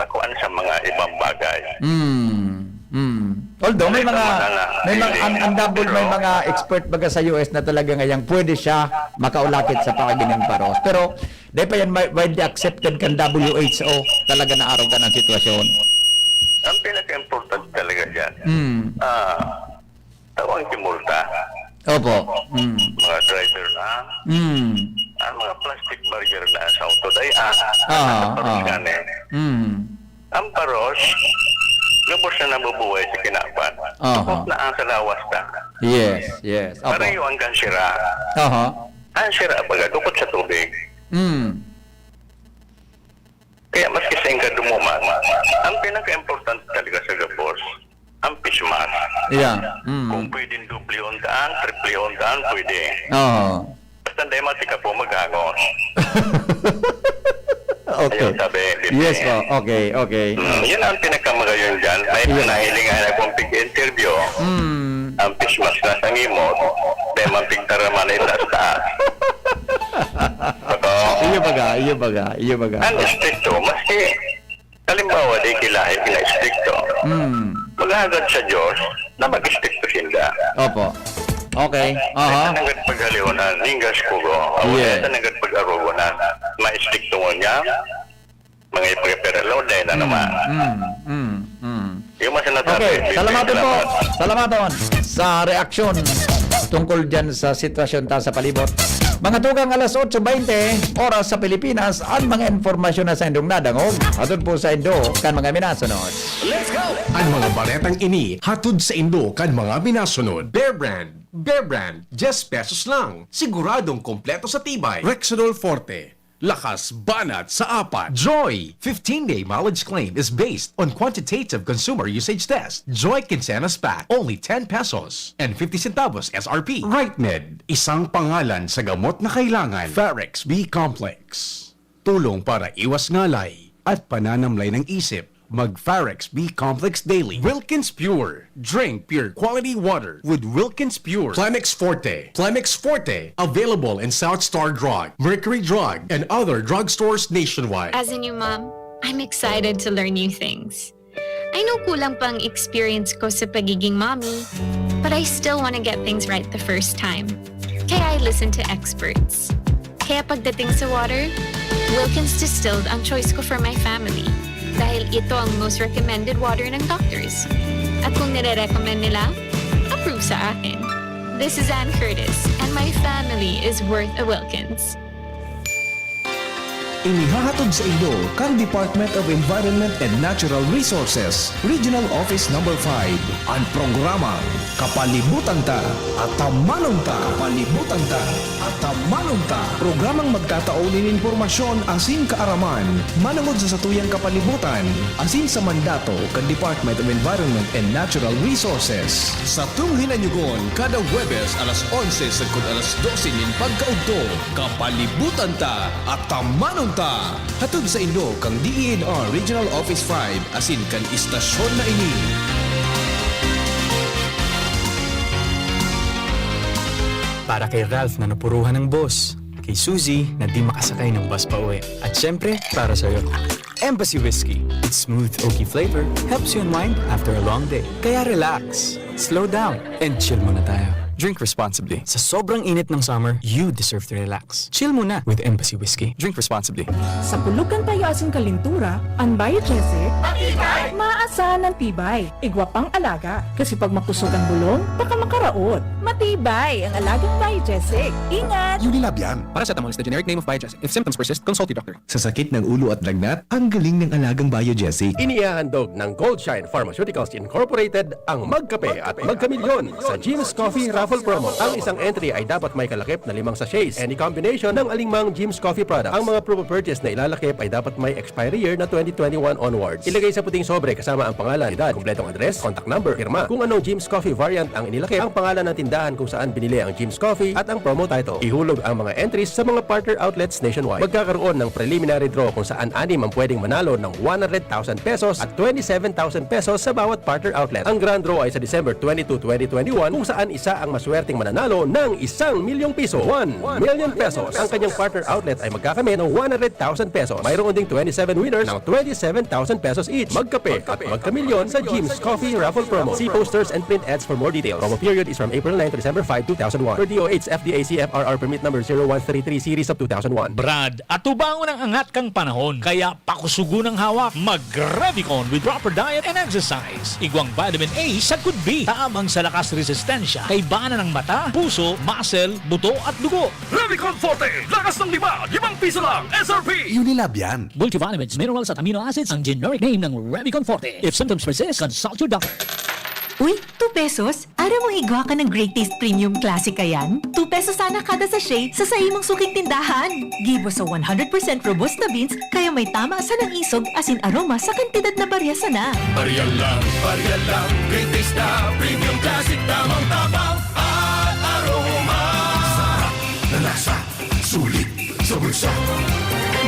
bakuan sa mga ibang bagay. Although may mga ang double may mga expert baga sa US na talaga ngayang pwede siya makaulakit sa pakagining paros. Pero di pa yan widely accepted kan WHO talaga na araw ka ng sitwasyon. Ang pinaka-important talaga dyan, tawang kimulta. Opo. Mga driver na, ang mga plastic barrier na sa autodaya, paros gani. Ang paros, gabos na nabubuhay sa kinapan. Tukot na ang sa lawas na. Yes. Opo. Parang yung hanggang sira. Ang sira baga, dukot sa tubig. Kaya maski sa ingka dumuman, ang pinaka-important talaga sa gabos, ang pismas. Kung pwedeng doble ondaan, triple ondaan, pwede. Basta hindi matika po maghangos. Okay. Ayun, sabi, Yes po. Okay. Yan ang pinakamagayon dyan. Ay panahilingan akong pig-interview. Ang pismas na sa ngimot, may mampigtaraman na ila sa taas. Iyo baga. Ang stricto, maski, kalimbawa, di kilahi, kina-stricto. Maghagad sa Diyos na mag-stricto sila. Opo. Okay. Ito nagad paghaliwanan, ningas kugo. Ito nagad pag-arugunan, ma-stricto mo niya, mga ipagiperalo, dahil na naman. Yung mas sinasabi. Okay, salamaton sa reaksyon tungkol dyan sa sitwasyon ta sa palibot. Mga tugang alas 8:20 oras sa Pilipinas, ang mga informasyon na sa indong nadangog hatod po sa Indo kan mga minasunod. Let's go! Ang mga baretang ini hatod sa Indo kan mga binasunod. Bear Brand. Bear Brand, 10 pesos lang. Siguradong kompleto sa tibay. Rexidol Forte, lakas banat sa apat. Joy 15-day mileage claim is based on quantitative consumer usage test. Joy Quincenas Pack, only 10 pesos and 50 centavos SRP. RightMed, isang pangalan sa gamot na kailangan. Farex B Complex, tulong para iwas ngalay at pananamlay ng isip. Mag-Farex B Complex Daily. Wilkins Pure. Drink pure quality water with Wilkins Pure. Clemix Forte. Clemix Forte. Available in South Star Drug, Mercury Drug, and other drugstores nationwide. As a new mom, I'm excited to learn new things. I know kulang pang experience ko sa pagiging mommy, but I still want to get things right the first time. Kaya I listen to experts. Kaya pagdating sa water, Wilkins Distilled ang choice ko for my family. Dahil ito ang most recommended water ng doctors. At kung nire-recommend nila, approve sa akin. This is Ann Curtis, and my family is worth a Wilkins. Inihahatod sa inyo kang Department of Environment and Natural Resources, Regional Office No. 5. Ang programa Kapalibutan Ta at Tamanong Ta. Kapalibutan Ta at Tamanong Ta. Programang magtataon ng impormasyon asin kaaraman, manangod sa satuyang kapalibutan, asin sa mandato kang Department of Environment and Natural Resources. Sa tunghin anyugon, kada Huwebes alas 11 sa alas 12 nin pagkaugto, Kapalibutan Ta at Tamanong Ta. Hatod sa inyo kang DENR Regional Office 5 asin kan istasyon na ini. Para kay Ralph na napuruhan ng boss, kay Suzy na di makasakay ng bus pa uwi, at syempre para sa'yo. Embassy Whiskey. Its smooth, oaky flavor helps you unwind after a long day. Kaya relax, slow down, and chill muna tayo. Drink responsibly. Sa sobrang init ng summer, you deserve to relax. Chill muna with Embassy Whiskey. Drink responsibly. Sa pulugan tayo asing kalintura, ang biogesic, maaasahan ng tibay, igwapang alaga. Kasi pag makusog ang bulong, baka makaraot. Matibay ang alagang biogesic. Ingat! Unilab yan. Paracetamol is the generic name of Biogesic. If symptoms persist, consult your doctor. Sa sakit ng ulo at lagnat, ang galing ng alagang Biogesic. Inihahandog ng Goldshine Pharmaceuticals Incorporated ang Magkape at Magkamilyon sa Jim's Coffee Raffle Promo. Ang isang entry ay dapat may kalakip na 5 sachets. Any combination ng alingmang Jim's Coffee product. Ang mga promo purchase na ilalakip ay dapat may expiry year na 2021 onwards. Ilagay sa puting sobre kasama ang pangalan, edad, kumpletong address, contact number, firma. Kung anong Jim's Coffee variant ang inilakip, ang pangalan ng tindahan kung saan binili ang Jim's Coffee at ang promo title. Ihulog ang mga entries sa mga partner outlets nationwide. Magkakaroon ng preliminary draw kung saan 6 ang pwedeng manalo ng 100,000 pesos at 27,000 pesos sa bawat partner outlet. Ang grand draw ay sa December 22, 2021 kung saan isa ang maswerteng mananalo ng 1 milyong piso. 1 million pesos. Ang kanyang partner outlet ay magkakamit ng 100,000 pesos. Mayroon ding 27 winners ng 27,000 pesos each. Magkape at magkamilyon sa Jim's Coffee Raffle Promo. See posters and print ads for more details. Promo period is from April 9 to December 5, 2001. Per DOH FDA CFRR permit number 0133 series of 2001. Brad, atubangon ang angat kang panahon, kaya pakusugo ng hawak, mag-Revicon with proper diet and exercise. Igwang vitamin A sa could be. Taamang sa lakas resistensya, kay bana ng mata, puso, muscle, buto at dugo. Revicon Forte! Lakas ng 5 piso lang! SRP! Unilab yan. Multivitamins, minerals at amino acids ang generic name ng Revicon Forte. If symptoms persist, consult your doctor. Uy, 2 pesos? Ara mo igwa ka ng Great Taste Premium Classic yan? 2 pesos sana kada sachet sa mong suking tindahan. Gibo sa 100% Robusta beans, kaya may tama sa ng isog asin aroma sa kantidad na baryasa na. Barya lang! Great Taste na Premium Classic, tamang tabang at aroma. Sarap na lasa, sulit sa bulsa.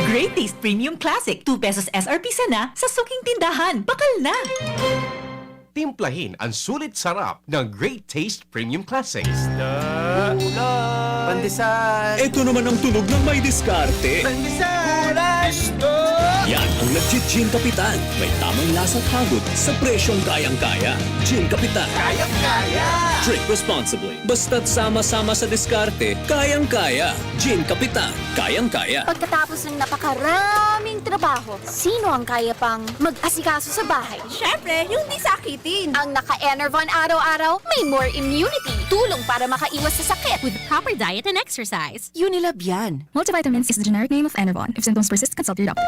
Great Taste Premium Classic, 2 pesos SRP sana sa suking tindahan. Bakal na! Timplahin ang sulit sarap ng Great Taste Premium Classic. Pandesal! Ito naman ang tunog ng may diskarte. Pandesal! Yan ang nag-Gin Kapitan. May tamang lasa at hagod sa presyong kayang-kaya. Gin Kapitan. Kayang-kaya! Drink responsibly. Basta't sama-sama sa diskarte, kayang-kaya. Gin Kapitan. Kayang-kaya. Pagkatapos ng napakaraming trabaho, sino ang kaya pang mag-asikaso sa bahay? Syempre, yung di sakitin. Ang naka-Enervon araw-araw, may more immunity. Tulong para makaiwas sa sakit. With proper diet diet and exercise. Unilab yan. Multivitamins is the generic name of Enervon. If symptoms persist, consult your doctor.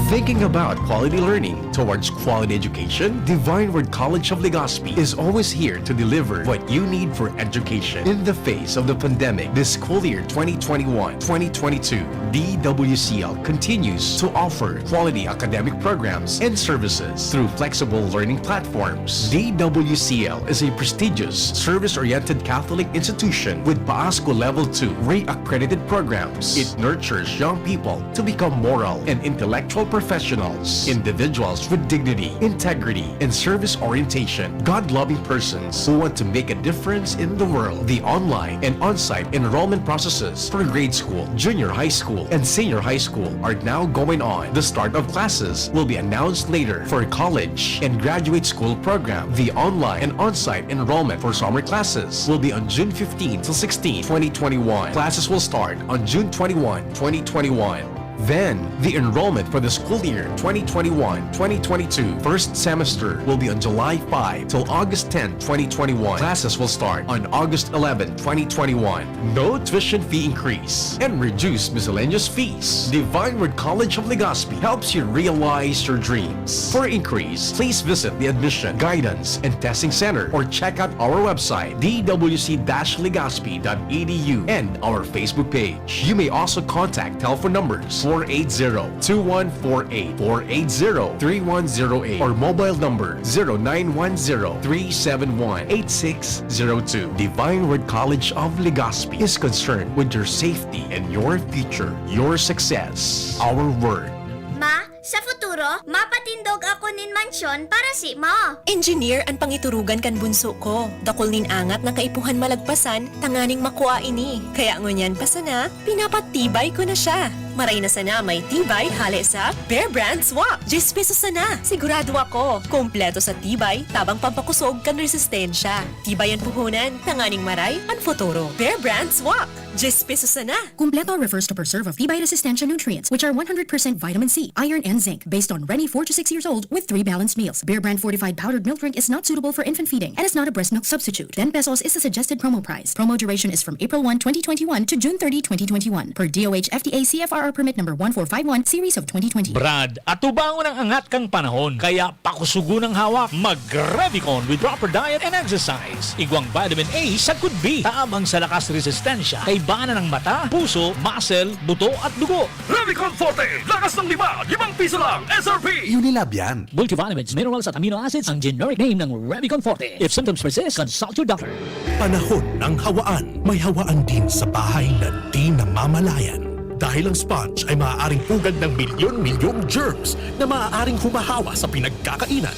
Thinking about quality learning towards quality education? Divine Word College of Legazpi is always here to deliver what you need for education. In the face of the pandemic, this school year 2021-2022, DWCL continues to offer quality academic programs and services through flexible learning platforms. DWCL is a prestigious, service-oriented Catholic institution with PAASCO Level 2 RE-accredited programs. It nurtures young people to become moral and intellectual professionals, individuals with dignity, integrity, and service orientation, God-loving persons who want to make a difference in the world. The online and on-site enrollment processes for grade school, junior high school, and senior high school are now going on. The start of classes will be announced later for college and graduate school program. The online and on-site enrollment for summer classes will be on June 15 till 16, 2021. Classes will start on June 21, 2021. Then, the enrollment for the school year 2021-2022 first semester will be on July 5 till August 10, 2021. Classes will start on August 11, 2021. No tuition fee increase and reduced miscellaneous fees. Divine Word College of Legazpi helps you realize your dreams. For increase, please visit the Admission, Guidance, and Testing Center or check out our website dwc-legazpi.edu and our Facebook page. You may also contact telephone numbers 480-2148, 480-3108, or mobile number 0910-371-8602. Divine Word College of Legazpi is concerned with your safety and your future, your success, our word. Ma, sa futuro, mapatindog ako nin mansyon para si mo. Engineer ang pangiturugan kan bunso ko. Dakol nin angat na kaipuhan malagpasan, tanganing makuha ini. Kaya ngunyan pa sana, pinapatibay ko na siya. Maray na sana may tibay hali sa Bear Brand Swak. 10 pesos sana. Sigurado ako. Kompleto sa tibay, tabang pampakusog kan resistensya. Tibay ang puhunan, tanganing maray, ang futuro. Bear Brand Swak. 10 pesos sana. Kumpleto refers to preserve of tibay resistensya nutrients, which are 100% vitamin C, iron, and zinc, based on ready 4 to 6 years old with 3 balanced meals. Bear Brand fortified powdered milk drink is not suitable for infant feeding and is not a breast milk substitute. 10 pesos is the suggested promo price. Promo duration is from April 1, 2021 to June 30, 2021. Per DOH FDA CFR permit number 1451 series of 2020. Brad, atubangon ang angat kang panahon, kaya pakusugo ng hawak, mag-Revicon with proper diet and exercise. Igwang vitamin A sa could be, taamang sa lakas resistensya, kay bana ng mata, puso, muscle, buto at dugo. Revicon Forte, lakas ng 5 piso lang, SRP! Unilab yan. Multivitamins, minerals at amino acids ang generic name ng Revicon Forte. If symptoms persist, consult your doctor. Panahon ng hawaan, may hawaan din sa bahay na di namamalayan. Dahil ang sponge ay maaaring pugad ng milyon-milyong germs na maaaring humahawa sa pinagkakainan.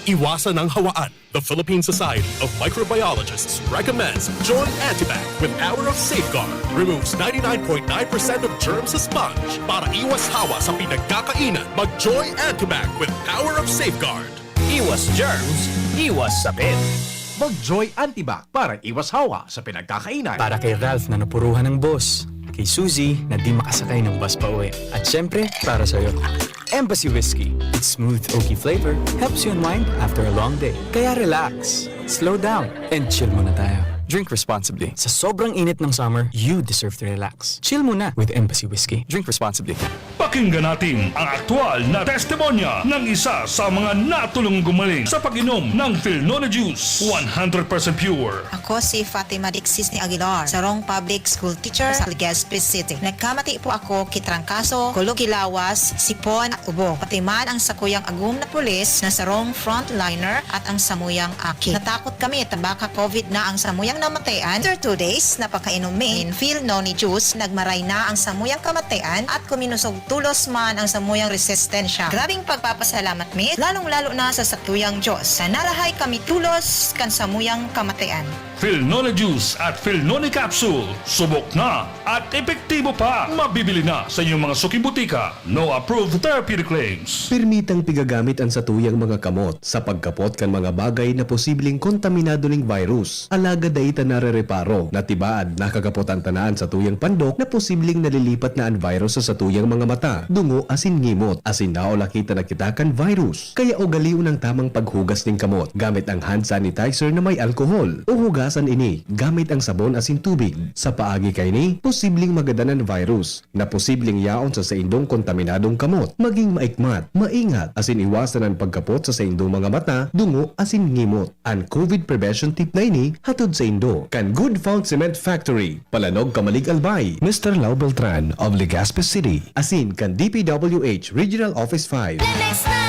Iwasan ang hawaan. The Philippine Society of Microbiologists recommends Joy Antibac with Hour of Safeguard. Removes 99.9% of germs sa sponge. Para iwas hawa sa pinagkakainan, mag-Joy Antibac with Hour of Safeguard. Iwas germs, iwas sapit. Mag-Joy Antibac para iwas hawa sa pinagkakainan. Para kay Ralph na napuruhan ng boss. Kay Suzy na di makasakay ng bus pa uwi. At syempre, para sa'yo. Embassy Whiskey. Its smooth, oaky flavor helps you unwind after a long day. Kaya relax, slow down, and chill muna tayo. Drink responsibly. Sa sobrang init ng summer, you deserve to relax. Chill muna with Embassy Whiskey. Drink responsibly. Pakinggan natin ang aktwal na testimonya ng isa sa mga natulong gumaling sa pag-inom ng Philnone Juice. 100% pure. Ako si Fatima Dixis ni Aguilar, sarong public school teacher sa Legazpi City. Nagkamati po ako kitrangkaso, kulugilawas, sipon at ubo. Patiman ang sakuyang agum na pulis na sarong frontliner at ang samuyang aki. Natakot kami tabaka COVID na ang samuyang namatayan. After 2 days, napakainumin Philnone Juice, nagmaray na ang samuyang kamatayan at kuminusog tulos man ang samuyang resistensya. Grabing pagpapasalamat mi, lalong-lalo na sa satuyang Diyos. Na narahay kami tulos kan samuyang kamatayan. Philnone Juice at Philnone Capsule. Subok na at epektibo pa. Mabibili na sa inyong mga suking butika. No approved therapeutic claims. Permitang pigagamit ang satuyang mga kamot sa pagkapot kan mga bagay na posibleng kontaminado ning virus. Alaga day ita narereparo, natibaad, nakakapotan tanaan sa tuyang pandok na posibleng nalilipat na ang virus sa tuyang mga mata, dungo asin ngimot, asin naola kita nakitakan virus. Kaya ugaliw ng tamang paghugas ng kamot gamit ang hand sanitizer na may alkohol o hugasan ini gamit ang sabon asin tubig. Sa paagi kay ni, posibleng magadanan virus na posibleng yaon sa indong kontaminadong kamot. Maging maikmat, maingat, asin iwasan ang pagkapot sa indong mga mata, dungo asin ngimot. Ang COVID prevention tip na ini hatod sa indo kan Good Fount Cement Factory, Palanog, Kamalig, Albay, Mr. Lau Beltran of Legazpi City, asin kan DPWH Regional Office 5. Lemex na!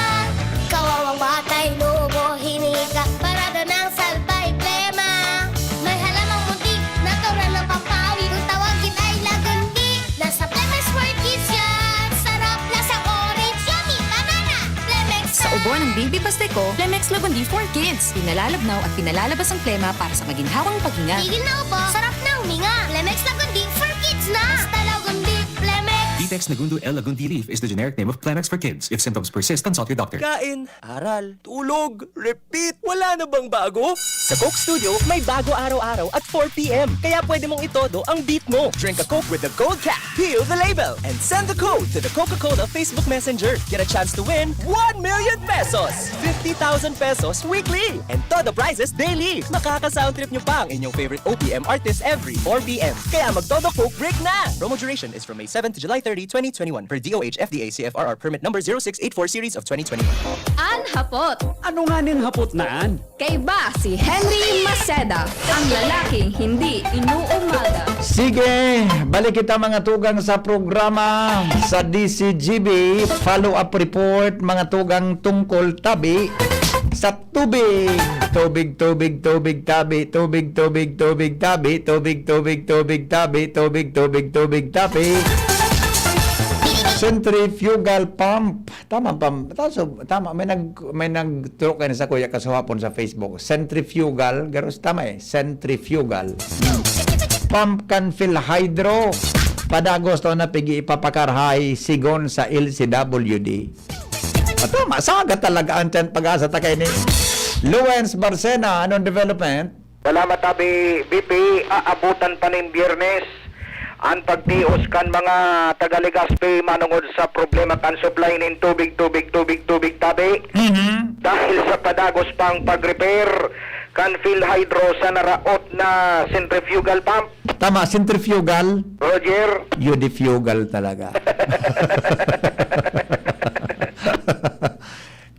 Kawawang batay, lobo, hinika, parada ng salbay, plema. May halamang muntik, natural ng papawi, kung tawagin ay lagundi. Nasa Lemex for Kids yan, sarap lasang orange, yummy, banana. Lemex na! Sa ubo ng Baby Pasteco, Lemex Lagundi for Kids. Pinalalabnaw at pinalalabas ang plema para sa maginhawang paghinga. Tigil na ubo, sarap na huminga. Lemex Lagundi for Kids na! Basta Lagundi, Lemex. Vitex Nagundo L. Lagundi Leaf is the generic name of Plemex for kids. If symptoms persist, consult your doctor. Kain, aral, tulog, repeat. Wala na bang bago? Sa Coke Studio, may bago araw-araw at 4 p.m. Kaya pwede mong itodo ang beat mo. Drink a Coke with the gold cap, peel the label, and send the code to the Coca-Cola Facebook Messenger. Get a chance to win 1 million pesos, 50,000 pesos weekly, and todo prizes daily. Makaka-sound trip nyo pa ang inyong favorite OPM artist every 4 p.m. Kaya magtodo Coke break na! Promo duration is from May 7 to July 30, 2021 per DOH FDA CFRR permit number 0684 series of 2021. An hapot. Ano nga ning hapot naan? Kay ba si Henry Maceda, ang lalaking hindi inuumaga. Sige, balik kita mga tugang sa programa sa DCGB follow-up report mga tugang tungkol tabi sa tubig. Tubig, tubig, tubig, tabi, tubig, tubig, tubig, tabi, tubig, tubig, tubig, tabi, tubig, tubig, tubig, tabi. Centrifugal pump. Tama. May nagturo kayo sa kuya kasahapon sa Facebook. Centrifugal. Garos tama Centrifugal. Pump can fill hydro. Padagos to na pigi ipapakarhay sigon sa LCWD. Tama. Saga talaga ang tiyan pag-asa takay ni Luens Barcena. Anong development? Salamat tabi, BP. Aabutan pa ng Biyernes. Ang pagtios kan mga taga-Legazpi manungod sa problema kan supply ng tubig tabi. Dahil sa padagos pang pag-repair kan fill hydro sa naraot na centrifugal pump. Tama, centrifugal. Roger. Udifugal talaga.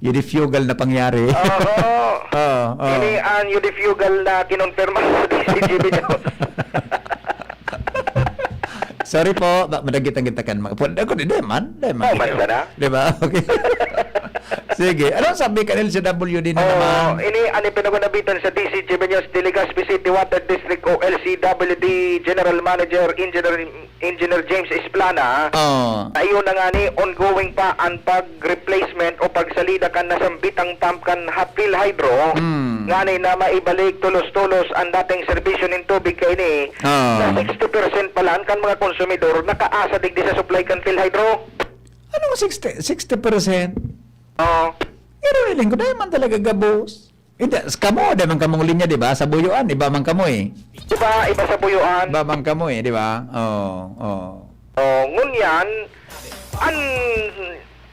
Udifugal na pangyari. Oo. Ini ang udifugal na kinonfirma sa DCGB News. Sorry po, madagit-agitakan mga po. Ako di man. Oh, masana. Diba? Okay. Sige. Anong sabi ka LCWD na naman? Ini ani pinaganabitan sa DCGB News, Legazpi City Water District o LCWD General Manager Engineer James Esplana. Ayun na nga ni, ongoing pa ang pag-replacement o pagsalida kan nasambitang pump kan hapil hydro. Nga ni na maibalik tulos-tulos ang dating serbisyo ng tubig kay ni. Na 60% pa lang kan mga konsumidor nakaasa digdi sa supply kan fill hydro. Anong 60%? Pero iling ko dahil man talaga gabos. Kamo, dahil man kamong linya, di ba? Sa buyuan, iba man kamo eh. Iba sa buyuan. Iba man kamo eh, di ba? Ngunyan,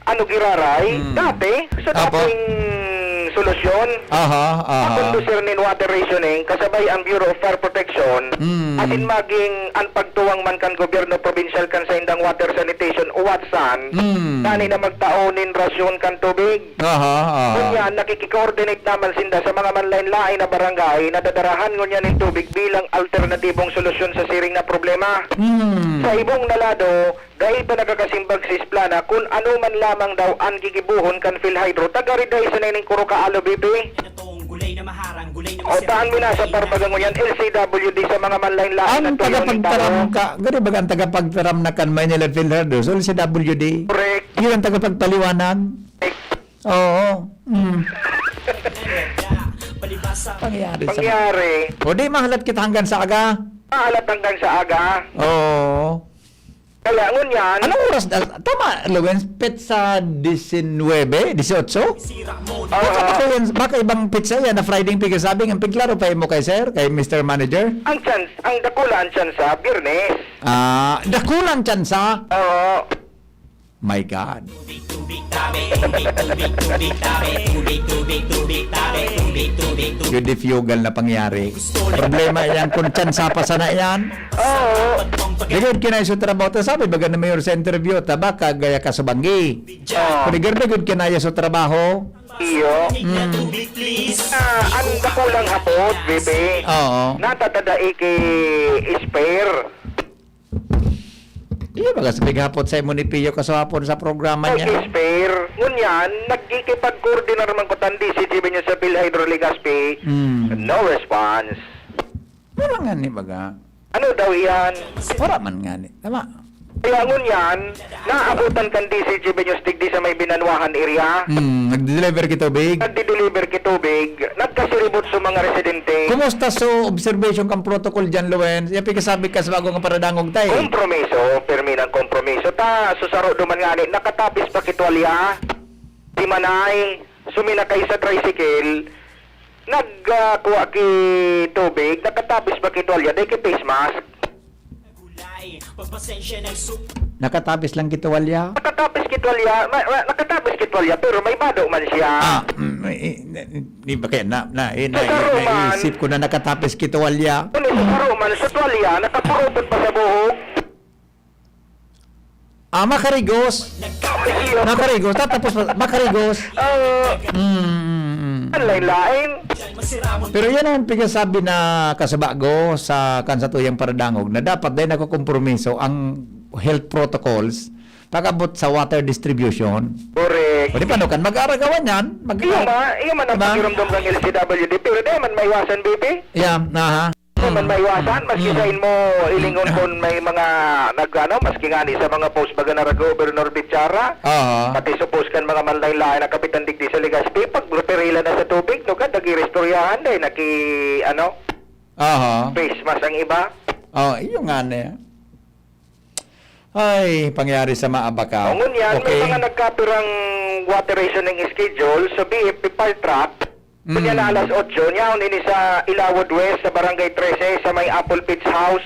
ano giraray, dati, sa dating solusyon, ang conducer nin water rationing, kasabay ang Bureau of Fire Protection, atin maging ang pagtuwang man kan gobyerno provincial kan sa indang water sanitation o watsan, kani na magtaonin rasyon kan tubig. Ngunyan, nakikikoordinate naman sinda sa mga manlain-lain na barangay na dadarahan ngunyan ng tubig bilang alternatibong solusyon sa siring na problema. Sa ibong nalado, dahil pa nagkakasimbag sa Esplana, kung ano man lamang daw ang gigibuhon kan fill hydro, tagariday sa naning kuro kaalo, BP. O taan mo na sa parbagang mo yan, LCWD sa mga manlain-lain na tuyo ng tao. Gano'n ba ang tagapagtaram na kan Manila fill hydro? So, LCWD? Correct. Yun ang tagapagpaliwanag? Oo. Pangyari. O di mahalat kita hanggang sa aga? Mahalat hanggang sa aga. Oo. Kaya ngunyan, Anong oras? Tama, Lawrence, pizza 19, 18? Baka ibang pizza yan na Friday pigil sabi ng piglaro pa mo kay sir, kay Mr. Manager? ang dakula ang tsansa, Biyernes. Dakulang tsansa. Oo. My God. Yudifugal na pangyari. Problema yan kung tsansa pa sana yan. Oo. Ligod kinay sa trabaho. Sabi baga na mayor sa interview, tabaka gaya ka sa banggi. Kung ligod kinaya sa trabaho. Iyo. Ang dakulang hapot, bebe. Oo. Natatadai kay spare. Iya baga sa bighapot sa Munipio kasapon sa programa niya. Spare. Ngunyan, nagkikipag-coordinar man ko tandi si Jimmy nyo sa Philhydro Legazpi. No response. Wala nga ni baga. Ano daw yan? Wala man nga ni. Tama. Kaya ngunyan, naabutan kan di si Jimmy nyo stigdi sa may Binanwahan area. Nag-deliver kita big. Nagdi-deliver ki tubig. Nagkasiribot sa mga residente. Kumusta so observation kang protocol dyan, Lowen? Yapi kasabi ka sa bago nga paradangog tayo. Kompromiso, permi ng kompromiso. Ta, susaro duman nga ni, nakatapis pa kitwalya. Di manay, suminakay sa tricycle. Nagkuha ki tubig, nakatapis pa kitwalya, day ki face mask. Nakatapis lang kitawalya. Nakatapis kitwalya, pero may bado man siya. Di ba kaya naisip ko na nakatapis kitawalya. Kung susaro man sa twalya, nakapurupot pa sa buhok. Makarigos. Makarigos. Tatapos pa. Makarigos. Lain-lain. Pero yan ang pigasabi na kasabago sa kansatuyang paradangog na dapat din nakukompromiso ang health protocols pagabot sa water distribution. Correct. O di paano kan mag-aragawan yan? Iya man ang pakiramdam ng LCWD, pero di man maiwasan, baby. Yeah, Di man maiwasan, maski sain mo ilingon kung may mga maski nga ni sa mga post baga na Gobernador Bichara. Pati suppose kan mga manlain-lain na kapitan digdi sa Legazpi, pag gruperila na sa tubig, no ka, nag-irestoryahan dahil face mask ang iba. Iyo nga na. Ay, pangyari sa Maabakaw. Ngunyan, may mga nagkapirang water rationing schedule sa BFP Fire Truck. Kunya na alas 8, nyaon ini sa Ilawod West sa Barangay 13 sa may Apple Pits House.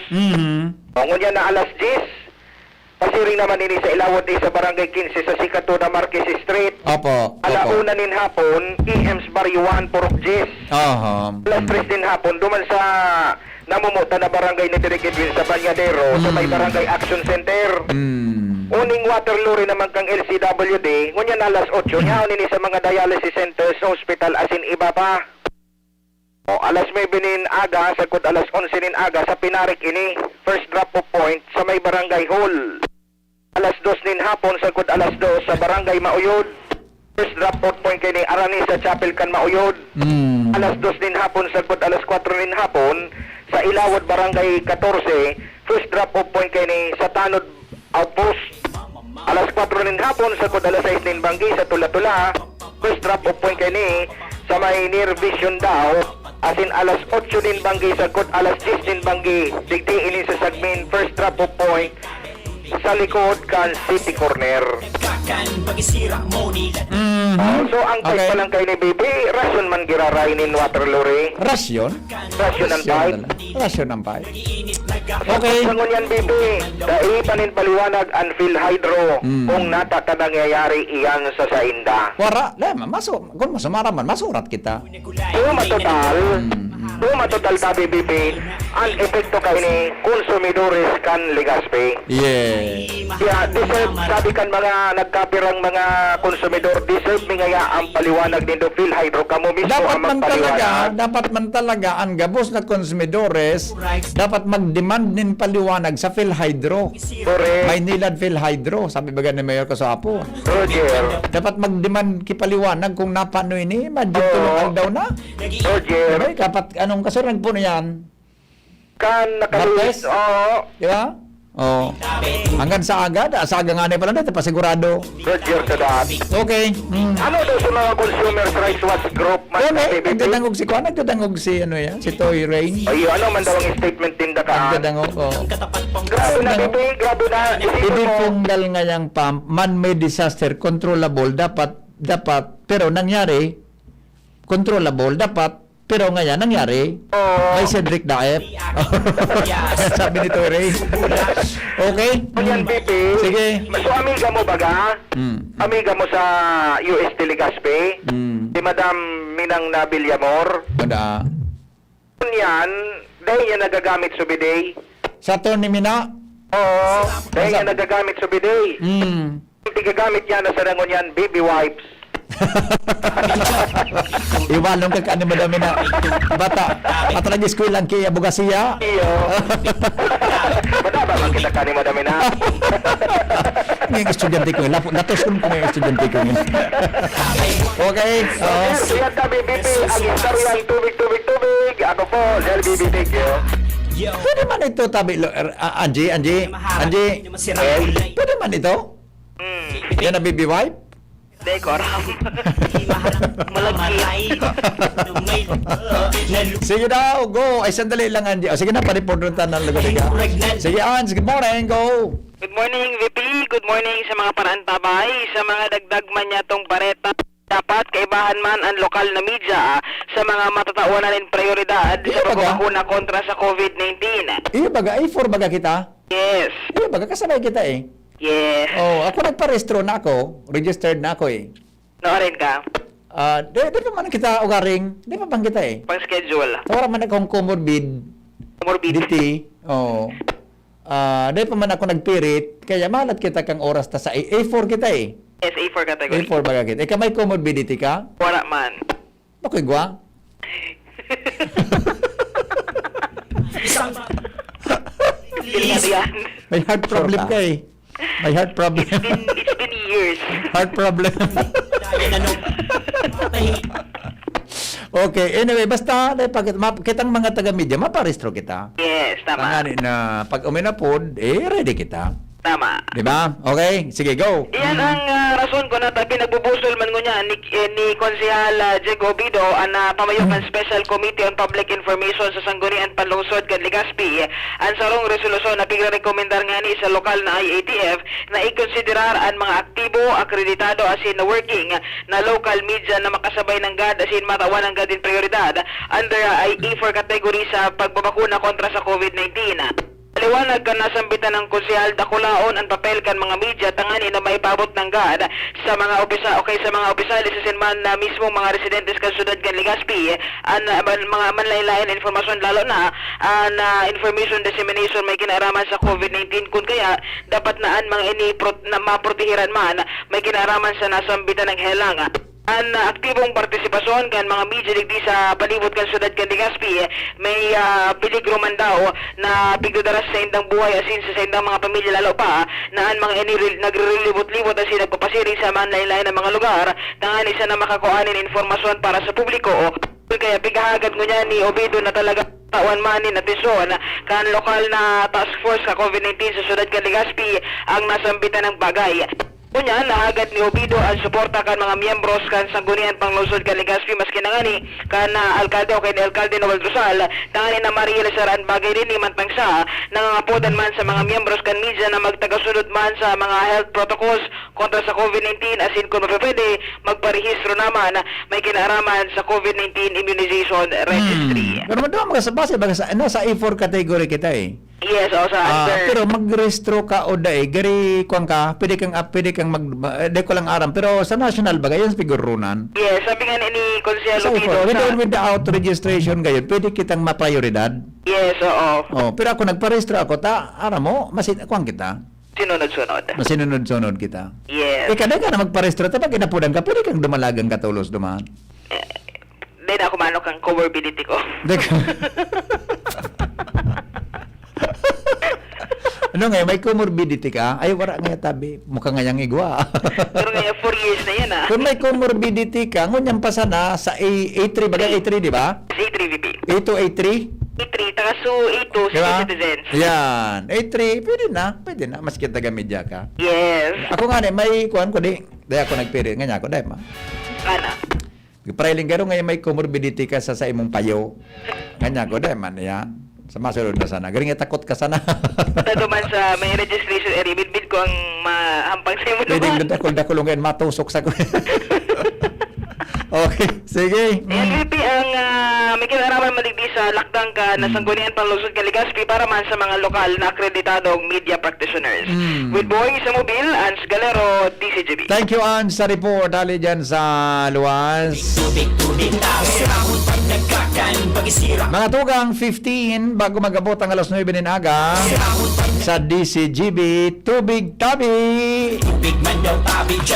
Ngunyan na alas 10, pasiring naman ini sa Ilawod East sa Barangay 15 sa Sikatuna Marquez Street. Alauna nin hapon, EMS Barrio 1, Purok Jis. Alas 3 din hapon, duman sa namumuta na barangay ni Dirigidwin sa Banyadero sa may Barangay Action Center. Uning water lorry naman kang LCWD, ngunyan alas 8, nyaon ini sa mga dialysis centers, hospital, asin iba pa. Alas 9 nin aga, sagkod alas 11 nin aga sa Pinarik ini, first drop off point sa may Barangay Hall. Alas 2 nin hapon, sagkod alas 2 sa Barangay Mauyod. First drop off point kini Arani sa Chapel kan Mauyod. Alas 2 nin hapon, sagkod alas 4 nin hapon sa Ilawod Barangay 14, first drop off point kini sa Tanod Outpost. Alas 4 nin hapon, sagkod alas 6 nin Banggi sa Tula-Tula, first drop off point kini sa may Near Vision daw, asin alas 8 din Banggi, sagkod alas 10 din Banggi, digdi ini sa Sagmin, first drop off point sa likod kan City Corner. So ang type pa lang kayo ni Bibi, rasyon man girarainin water lorry. Rasyon? Rasyon ang pipe. Rasyon ang pipe. Okay. Sa ngunyan, Bibi, dahil panin paliwanag ang Philhydro kung natata nangyayari iyan sa Sainda. Wara, kung masumara man, masurat kita. Matotal tabi, Bibi, ang epekto kayo ni konsumidores kan Legazpi. Yeah, deserve, sabi kan mga nagkapirang mga konsumidor, deserve mi ngaya ang paliwanag din do Philhydro kamo mismo ang magpaliwanag. Dapat man talaga ang gabos na konsumidores dapat mag-demand nin paliwanag sa Philhydro. Correct. May nilad Philhydro, sabi baga ni Mayor Kasapo. Roger. Dapat mag-demand kipaliwanag kung napano ini, tulong daw na. Roger. Dapat anong kasurang po na yan? Kan nakaluwis, Di ba? Oh. Hanggang sa aga, sa aga nga na pala natin, pasigurado. Roger to that. Okay. Ano daw sa mga Consumers Rights Watch Group? Nagdadangog si Kwan, nagdadangog si ano yan, si Toy Rain. Ay, ano man daw ang statement din dakaan? Nagdadangog, oh. Grabe na, Bibi, grabe na. Isipin Hindi mo, punggal nga yung man-made disaster, controllable, dapat, pero nangyari, controllable, dapat, pero ngayon, nangyari, may Cedric Daep. Sabi ni Toy Ray. Okay? yan, Bibi. Sige. So, amiga mo baga? Amiga mo sa US Telegaspi? Si Madam Minang Nabillamor? Wala. Yan, dahil niya nagagamit sa bidet. Sa Tony Mina? Oo, dahil niya nagagamit sa bidet. Tigagamit niya na sa rangon yan, baby wipes. Iwalong ka ano madami na bata. At nag-school lang kaya bugasiya. Iyo. Bata ba man kita kani madami na? Ngayon estudyante ko. Natos ko ngayon estudyante ko. Okay. Yan kami, Bibi. Ang istoryang tubig. Ako po, LBB, thank you. Pwede man ito, tabi. Angie. Pwede man ito? Yan na baby wipe? Hindi ko aram. Malagkit. Sige daw, go. Ay, sandali lang, Angie. Sige na, pa-report rin tayo ng lagot ka. Sige, Angie. Good morning. Go. Good morning, VP. Good morning sa mga paraantabay, sa mga dagdag man niya tong pareta. Dapat kaibahan man ang lokal na media sa mga matatawanan ng prioridad sa pagbabakuna kontra sa COVID-19. Iya baga, A4 baga kita? Yes. Iya baga, kasabay kita eh. Yes. Oh, ako nagparehistro na ako. Registered na ako eh. Noorin ka? Di pa man kita ugaring. Di pa bang kita eh. Pang schedule. Tawara man akong comorbidity. Oh. Di pa man ako nagpirit. Kaya malat kita kang oras ta sa A4 kita eh. Yes, A4 category. A4 baga kita. Ikaw may comorbidity ka? Wala man. Bakoy gwa? Yan. May heart problem ka eh. May heart problem. It's been years. Heart problem. Okay, anyway, basta kitang mga taga-media, maparehistro kita. Yes, tama. Panganin na pag uminapod, ready kita. Tama. Di ba? Okay, sige, go. Iyan ang rason ko na pinagbubusol man niya ni Konsehal Jeg Obido ang pamayukan Special Committee on Public Information sa Sanggunian Panlungsod kan Legazpi ang sarong resolusyon na pigrekomendar nga ni sa lokal na IATF na ikonsiderar ang mga aktibo, akreditado asin na working na local media na makasabay ng GAD asin matawan ng GAD in prioridad under E4 category sa pagbabakuna kontra sa COVID-19. Liwanag kan nasambitan ng konsehal dakulaon ang papel kan mga media tangani na maipabot ng GAD sa mga sa mga opisyales sa sinman na mismo mga residentes kan syudad kan Legazpi ang mga manlaylayan informasyon lalo na information dissemination may kinaraman sa COVID-19 kun kaya dapat naan mga ini na maprotehiran man may kinaraman sa nasambitan ng helang. Ang aktibong partisipasyon kan mga media digdi sa palibot kan syudad kan Legazpi may peligro man daw na pigdudaras sa indang buhay asin sa indang mga pamilya lalo pa na ang mga nagre-libot-libot asin nagpapasiring sa manlaylay ng mga lugar tangani sa na makakuanin informasyon para sa publiko kaya pigahagad ko niya ni Obido na talaga tawan manin atensyon kan lokal na task force sa COVID-19 sa syudad kan Legazpi ang nasambitan ng bagay. Kunya, nahagad ni Obido ang suporta kan mga miyembros kan Sanggunian Panglungsod kan Legazpi maski nangani kan alkalde o kan alkalde Noel Rosal tangani na mariilisaran bagay din ni mantangsa nangangapodan man sa mga miyembros kan media na magtagasunod man sa mga health protocols kontra sa COVID-19 asin kung mapapwede magparehistro naman may kinaraman sa COVID-19 immunization registry. Pero madama mga sa base baga sa A4 category kita eh. Yes, o sa under. Pero mag-registro ka o dai gari kuan ka, pwede kang de ko lang aram pero sa national baga yan figurunan. Yes, sabi nga ni Konsehal So, Obido without registration gayon, pwede kitang ma-prioridad. Yes, oo. Pero ako nagparehistro ako aram mo, kuan kita. Sinunod-sunod. Masinunod-sunod kita. Yes. Kada ka na magparehistro tapos ginapudan ka, pwede kang dumalagang katulos duman. Then ako manok ang comorbidity ko. Ano nga, may comorbidity ka? Ay, wala nga tabi. Mukha nga yung igwa. Pero ngayon, 4 years na yan Kung may comorbidity ka, ngunyan pa sana sa A3, baga A3, di ba? A3, VP. A2, A3? A3, Saka Su 82, Diba? citizens. Yan. 83, pwede na, maski taga-media ka. Yes. Ako nga may kuhan ko di ako nagpiri nga ako dahil ma. Ana. Praling garo ngayon may comorbidity ka sa imong payo. Kanya ko dahil man ya. Sa masulod na sana. Galing takot ka sana. Tado man sa may registration area, bid ko ang mahampang sa imo Pwedeng naman. dakol-dakulong ngayon matusok sa ko. Okay, sige. LVP ang may kinaraman maligdi sa lakdang ka na Sangguniang Panlusod ka Legazpi para man sa mga lokal na akreditadong media practitioners. With Boeing sa Mobil, Ans Galero, DCGB. Thank you, Ann, sa report. Dali dyan sa luwas. Mga tugang 15, bago magabot ang alas 9 ng aga, sa DCGB, Tubig Tabi.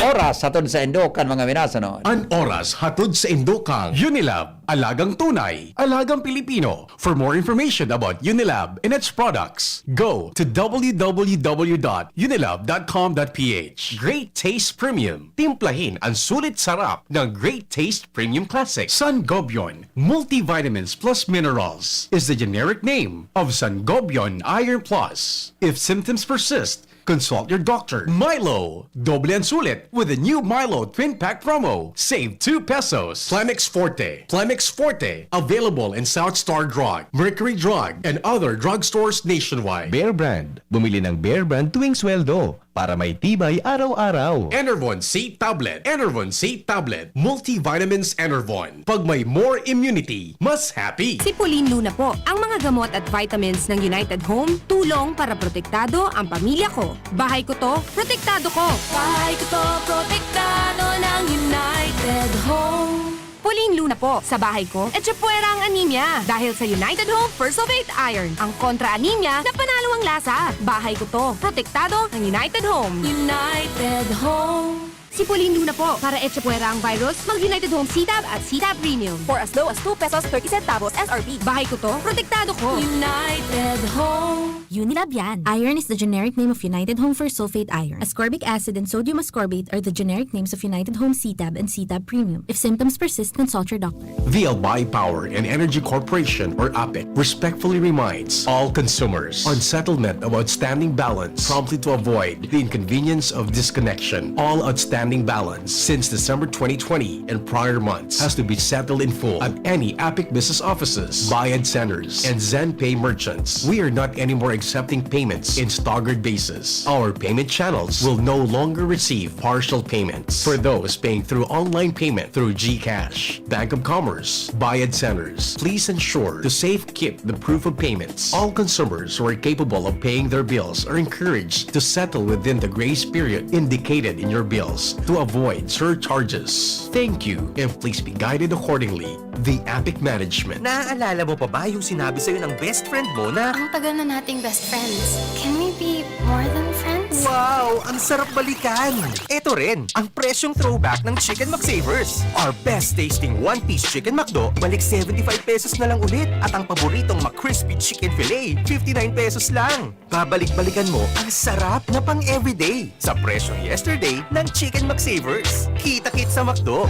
Oras, hatod sa Indokan, mga minasanod. An oras hatod sa Indokang Unilab, alagang tunay, alagang Pilipino. For more information about Unilab and its products, go to www.unilab.com.ph. Great Taste Premium. Timplahin ang sulit sarap ng Great Taste Premium Classic. Sangobion Multivitamins Plus Minerals is the generic name of Sangobion Iron Plus. If symptoms persist, consult your doctor. Milo, doble ang sulit with the new Milo Twin Pack promo. Save 2 pesos. Plemix Forte. Plemix Forte, available in South Star Drug, Mercury Drug, and other drugstores nationwide. Bear Brand. Bumili ng Bear Brand tuwing sweldo para may tibay araw-araw. Enervon C Tablet. Enervon C Tablet. Multivitamins Enervon. Pag may more immunity, mas happy. Sipulin Luna po, ang mga gamot at vitamins ng United Home, tulong para protektado ang pamilya ko. Bahay ko to, protektado ko. Bahay ko to, protektado ng United Home. Pauline Luna po, sa bahay ko, etchepuera ang anemia. Dahil sa United Home First of 8 Iron, ang kontra-anemia na panalo ang lasa. Bahay ko to, protektado ng United Home. United Home. Si Pauline Luna po, para etchepuera ang virus, mag-United Home C-Tab at C-Tab Premium. For as low as 2 pesos 30 centavos SRP. Bahay ko to, protektado ko. United Home. Unilab yan. Iron is the generic name of United Home for sulfate iron. Ascorbic acid and sodium ascorbate are the generic names of United Home C-Tab and C-Tab Premium. If symptoms persist, consult your doctor. The Albay Power and Energy Corporation, or APEC, respectfully reminds all consumers on settlement of outstanding balance promptly to avoid the inconvenience of disconnection. All outstanding balance since December 2020 and prior months has to be settled in full at any APEC business offices, Bayad centers, and ZenPay merchants. We are not anymore accepting payments in staggered basis. Our payment channels will no longer receive partial payments. For those paying through online payment through GCash, Bank of Commerce, Bayad centers, please ensure to safe keep the proof of payments. All consumers who are capable of paying their bills are encouraged to settle within the grace period indicated in your bills to avoid surcharges. Thank you, and please be guided accordingly. The APEC Management. Naaalala mo pa ba yung sinabi sa'yo ng best friend mo na, Ang tagal na nating best friends. Can we be more than friends? wow, ang sarap balikan! Ito rin, ang presyong throwback ng Chicken McSavers. Our best tasting one-piece Chicken McDo, balik 75 pesos na lang ulit. At ang paboritong McCrispy Chicken Filet, 59 pesos lang. Babalik-balikan mo ang sarap na pang everyday sa presyong yesterday ng Chicken McSavers. Kita-kit sa McDo.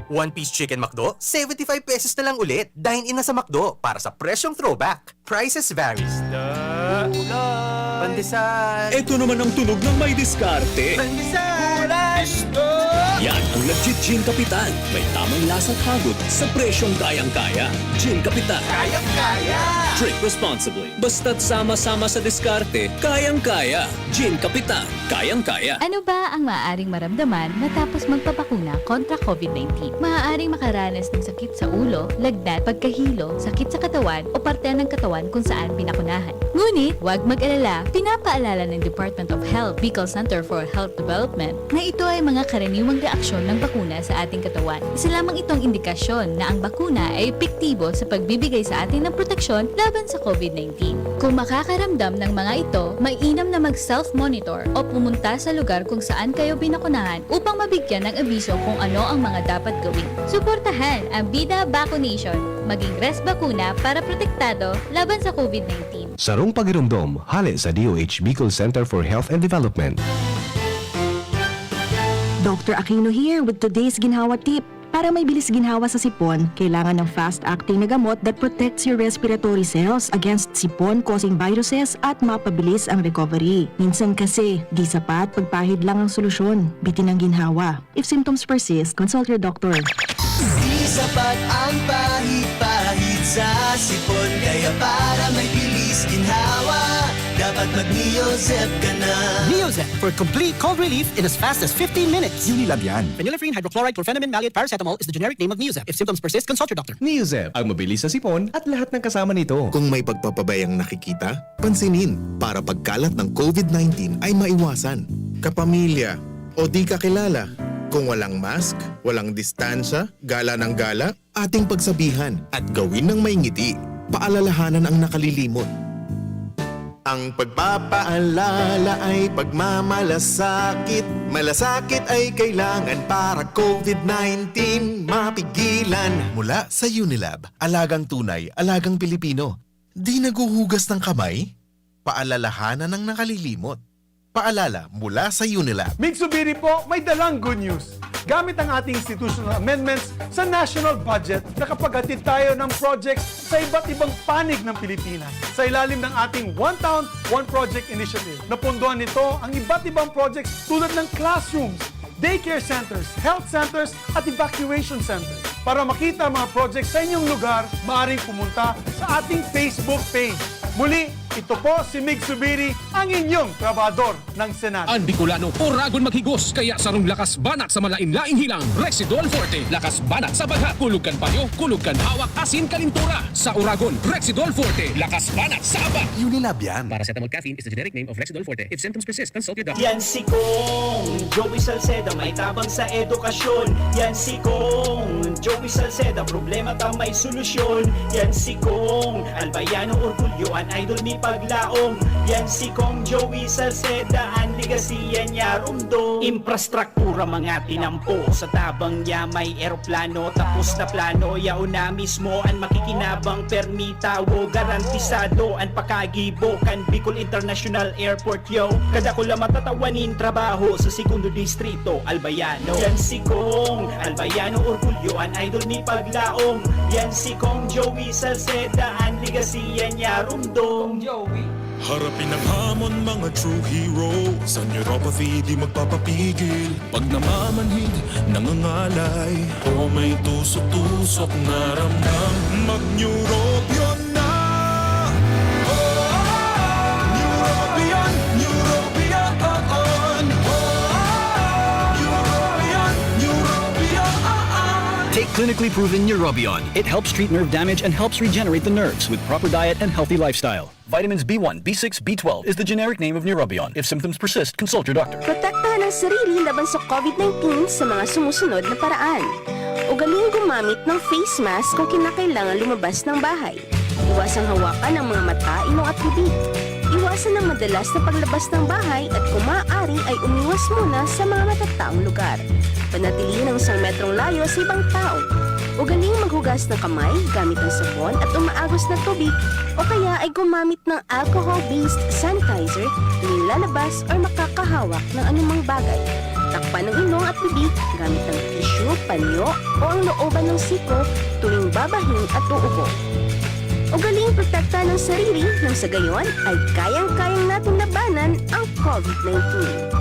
One-piece Chicken McDo, 75 pesos na lang ulit. Dine-in na sa McDo para sa presyong throwback. Prices varies. Pandesal. Ito naman ang tunog ng may diskarte. Pandesal. Yan ang legit Gin Kapitan. May tamang lasa at hagod sa presyong kayang-kaya. Gin Kapitan. Kayang-kaya. Drink responsibly. Basta't sama-sama sa diskarte, kayang-kaya. Gin Kapitan. Kayang-kaya. Ano ba ang maaaring maramdaman matapos magpapakuna kontra COVID-19? Maaaring makaranas ng sakit sa ulo, lagnat, pagkahilo, sakit sa katawan o parte ng katawan kung saan pinakunahan. Ngunit, huwag mag-alala, pinapaalala ng Department of Health, Bicol Center for Health Development, na ito ay mga karaniwang reaksyon ng bakuna sa ating katawan. Isa lamang itong indikasyon na ang bakuna ay epektibo sa pagbibigay sa atin ng proteksyon laban sa COVID-19. Kung makakaramdam ng mga ito, mainam na mag-self-monitor o pumunta sa lugar kung saan kayo binakunahan upang mabigyan ng abiso kung ano ang mga dapat gawin. Suportahan ang Bida Vaccination, maging rest bakuna para protektado laban sa COVID-19. Sarong pagirumdom, hali sa DOH Bicol Center for Health and Development. Dr. Aquino here with today's ginhawa tip. Para may bilis ginhawa sa sipon, kailangan ng fast-acting na gamot that protects your respiratory cells against sipon-causing viruses at mapabilis ang recovery. Minsan kasi, di sapat pagpahid lang ang solusyon. Bitin ang ginhawa. If symptoms persist, consult your doctor. Di sapat ang pahid-pahid sa sipon, kaya para may bilis ginhawa, dapat mag-Neozep ka na. Neozep for complete cold relief in as fast as 15 minutes. Unilab yan. Phenylephrine, hydrochloride, chlorpheniramine, maleate, paracetamol is the generic name of Neozep. If symptoms persist, consult your doctor. Neozep, ang mabilis sa sipon at lahat ng kasama nito. Kung may pagpapabayang nakikita, pansinin para pagkalat ng COVID-19 ay maiwasan. Kapamilya o di kakilala, kung walang mask, walang distansya, gala ng gala, ating pagsabihan at gawin ng may ngiti. Paalalahanan ang nakalilimot. Ang pagpapaalala ay pagmamalasakit. Malasakit ay kailangan para COVID-19 mapigilan. Mula sa Unilab, alagang tunay, alagang Pilipino. Di naguhugas ng kamay? Paalalahanan ng nakalilimot. Paalala mula sa Unilab. Migsubiri po, may dalang good news. Gamit ang ating institutional amendments sa national budget, nakapaghatid tayo ng projects sa iba't ibang panig ng Pilipinas. Sa ilalim ng ating One Town, One Project Initiative. Napunduhan nito ang iba't ibang projects tulad ng classrooms, daycare centers, health centers, at evacuation centers. Para makita ang mga projects sa inyong lugar, maaaring pumunta sa ating Facebook page. Muli, ito po si Mig Subiri, ang inyong trabador ng Senado. Ang Bicolano, oragon maghigos, kaya sarong lakas banat sa malain-laing hilang. Rexidol Forte, lakas banat sa baga, kulugan payo, kulugan hawak, asin kalintura. Sa oragon, Rexidol Forte, lakas banat sa aba. Unilab yan. Paracetamol caffeine is the generic name of Rexidol Forte. If symptoms persist, consult your doctor. Yan si Kong Joey Salceda, may tabang sa edukasyon. Yan si Kong Joey Salceda, problema ta may solusyon. Yan si Kong Albayano Orgulyo, an idol ni paglaom. Yan si Kong Joey Salceda, ang ligasiya niya rumdo. Infrastruktura mga tinampo, sa tabang niya may eroplano. Tapos na plano, yao na mismo ang makikinabang permita. Wo garantisado ang pakagibo kan Bicol International Airport yo. Kada ko lang matatawanin trabaho sa segundo distrito Albayano. Yan si Kong Albayano Orgulyo, an idol ni paglaom. Yan si Kong Joey Salceda, ang ligasiya niya rumdo. Harapin ang hamon mga true hero. Sa neuropathy di magpapapigil. Pag namamanhid, nangangalay, o may tusok-tusok na ramdam, mag-Neurobion na. Neurobion, Neurobion, Take clinically proven Neurobion. It helps treat nerve damage and helps regenerate the nerves with proper diet and healthy lifestyle. Vitamins B1, B6, B12 is the generic name of Neurobion. If symptoms persist, consult your doctor. Protektahan ang sarili laban sa COVID-19 sa mga sumusunod na paraan. Ugaling gumamit ng face mask kung kinakailangan lumabas ng bahay. Iwasang hawakan ang mga mata, ilong at bibig. Iwasan ang madalas na paglabas ng bahay at kung maaari ay umiwas muna sa mga matataong lugar. Panatilihin ang 1 metrong layo sa ibang tao. Ugaling maghugas ng kamay gamit ang sabon at umaagos na tubig o kaya ay gumamit ng alcohol-based sanitizer tuwing lalabas o makakahawak ng anumang bagay. Takpan ng ilong at bibig gamit ang tissue, panyo o ang looban ng siko tuwing babahin at uubo. Ugaling protektahan ng sarili nang sa gayon ay kayang-kayang natin labanan ang COVID-19.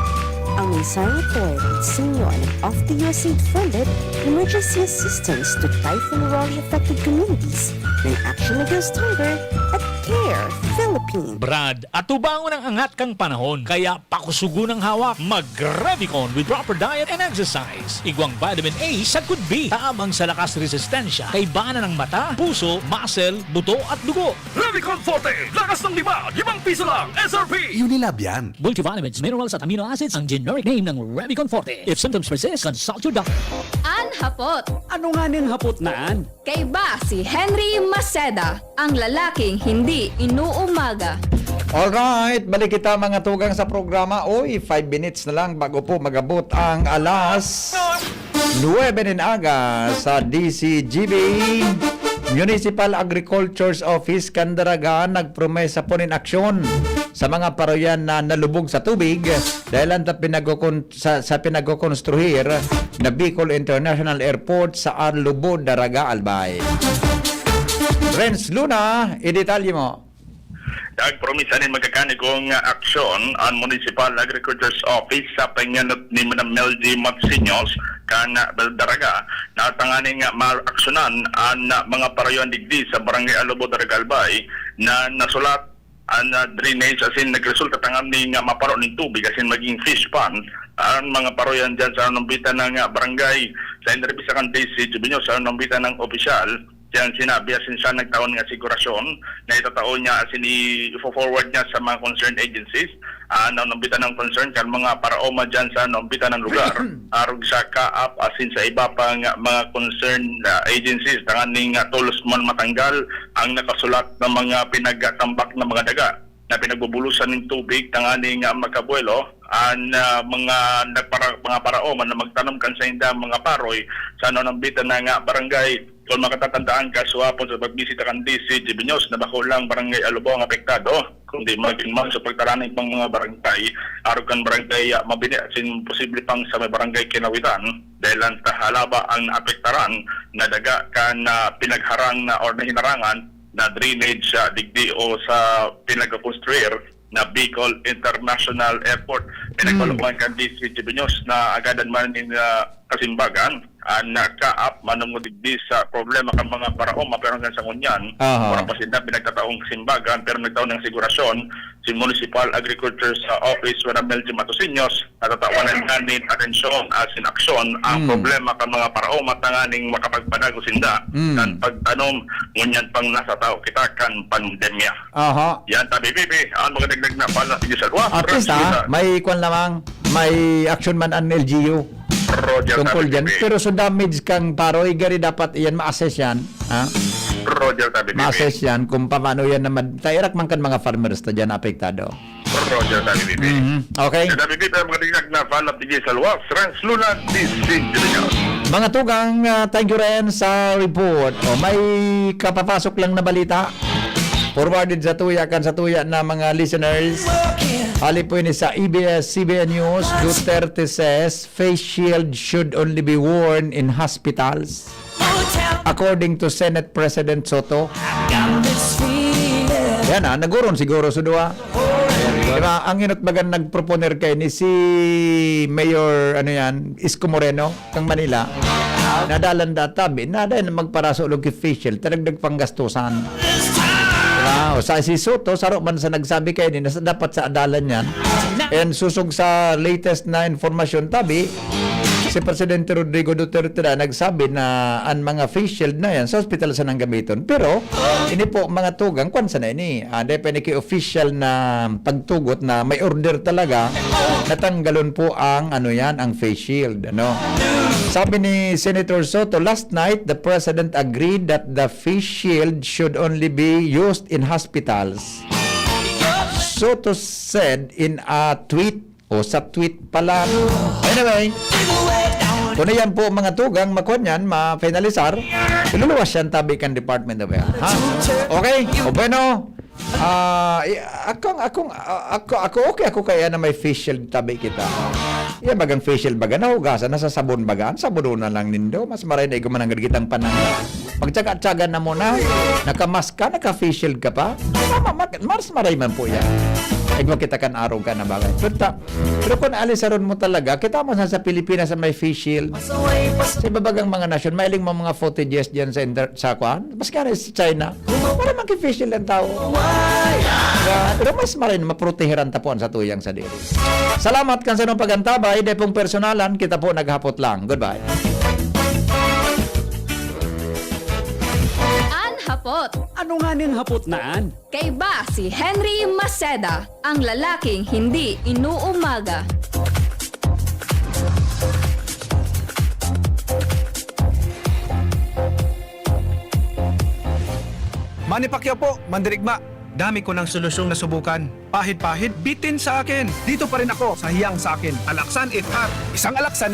Ang mensaheng ito ay sa inyo ng of the USAID-funded Emergency Assistance to Typhoon Raleigh-affected communities ng Action Against Hunger at CARE Philippines. Brad, atubangon ang angat kang panahon, kaya pakusugo ng hawak, mag-Revicon with proper diet and exercise. Igwang vitamin A sa could be, taamang sa lakas resistensya, kay bana ng mata, puso, muscle, buto at dugo. Revicon Forte, lakas ng 5 piso lang, SRP. Unilab yan. Multivitamins, minerals at amino acids ang generic name ng Revicon Forte. If symptoms persist, consult your doctor. Hapot. Ano nga ning hapot naan? Kay ba si Henry Maceda, ang lalaking hindi inuumaga. Alright, balik kita mga tugang sa programa. Oy, 5 minutes na lang bago po magabot ang alas 9 ng aga sa DCGB. Municipal Agriculture's Office, Candaragan, nagpromesa po nin aksyon sa mga paroyan na nalubog sa tubig dahil sa pinagkokonstruhir na Bicol International Airport sa Arlubo, Daraga, Albay. Renz Luna, idetalye mo. Nagpromisanin magkakani kong aksyon ang Municipal Agriculture's Office sa panganot ni Madam Melody Matsinyos kan Daraga na tanganing maaksyonan ang mga parayon digdi sa Barangay Alubo, Daraga, Albay na nasulat ang drainage asin nagresulta tanganing maparo ng tubig asin maging fish pond ang mga paroyan dyan sa numbitan ng barangay sa intervisa kan DC Jubinyo sa numbitan ng opisyal. Yan sinabi asin siya nagtaon nga sigurasyon na itataon niya asin i-forward niya sa mga concerned agencies na nambitan ng concern kan mga paraoma dyan sa nambitan ng lugar arog sa kaap asin sa iba pang mga concerned agencies tanganing tulos man matanggal ang nakasulat ng mga pinagtambak ng mga daga na pinagbubulusan ng tubig tanganing magkabuelo ang mga paraoma na magtanom kan sa inda mga paroy sa nambitan ng barangay. Kung makatatandaan ka, suwapon sa pagbisita kan DC Jibinyos na bakulang barangay Alubo ang apektado, kundi maging sa pagtaraning pang mga barangay, arog kan barangay mabini asin posible pang sa may barangay Kinawitan dahil ang tahalaba ang apektaran na daga kan pinagharang na or na hinarangan na drainage digdi o sa pinagkakonstruir na Bicol International Airport. Pinagpalukuhan kan DC Jibinyos na agadan man in kasimbagan na kaap manungudigdi sa problema kan mga paraoma pero hanggang sa ngunyan parang pasinda pinagtataong simbagan pero nagtaon ng sigurasyon si Municipal Agriculture's Office Madam Melody Matsinyos at tatawanan namin atensyon asin aksyon ang problema kan mga paraoma tanganing makapagpanago sinda kan pagtanom ngunyan pang nasa tao kita kan pandemya. Yan tabi bibi ang mga dagdag na pala sige sa luwa. At least may kwan lamang may action man ang LGU tungkol dyan. Pero so damage kang paroy, gari dapat iyan ma-assess yan. Roger tabi bibi. Ma-assess yan kung paano yan naman. Tairak man kan mga farmers na dyan apektado. Roger tabi bibi. Okay. Tabi bibi ang mga dagdag na pala sige sa luwa. Renz Luna, DC Jibinyos. Mga tugang, thank you rin sa report. May kapapasok lang na balita. Forwarded sa tuya na mga listeners. Hali po ini sa ABS-CBN News. Duterte says face shield should only be worn in hospitals. According to Senate President Soto. Yan naguron siguro sa duwa. Diba, ang inot bagan nagproponer kay ni si Mayor Isko Moreno kang Manila. Nadalan databi, nada na magparaso og face shield, tanagdag panggastusan. Sa si Soto, saro man sa nagsabi kayo ni dapat sa adalan yan. And susog sa latest na informasyon tabi, si Presidente Rodrigo Duterte na nagsabi na ang mga face shield na yan sa hospital sa nang gamiton. Pero, ini po mga tugang, kwansa na ini. Depende kay official na pagtugot na may order talaga, natanggalon po ang ang face shield. Sabi ni Senator Soto, last night, the President agreed that the face shield should only be used in hospitals. Soto said in a tweet, sa tweet pala. Anyway, kung yan po mga tugang, makunyan, ma-finalisar, iluluwas yan tabi kan Department of Health. Okay? O bueno, ako kaya na may face shield tabi kita. Yan bagang facial baga nahugasan nasa sabon bagaan sabon na lang nindo mas maray na igumanang gitang pananga pagtsaga-tsaga na mo na nakamask ka naka-face shield ka pa mas maray man po yan kita kan araw ka na bagay pero kung alisaron mo talaga kita mo sa Pilipinas sa may face shield sa ibabagang mga nasyon mailing mga footages dyan sa kwan mas kaya sa China para mag-face shield ang tao pero mas maray na maproteheran tapuan sa tuyang sa diri. Salamat kan sa nung pagantabay, de pong personalan, kita po naghapot lang. Goodbye. Hapot. Ano nga ning hapot naan? Kay ba si Henry Maceda, ang lalaking hindi inuumaga. Manny Pacquiao po, mandirigma. Dami ko ng solusyong nasubukan. Pahid-pahid, bitin sa akin. Dito pa rin ako sa hiyang sa akin. Alaksan It Hot. Isang alaksan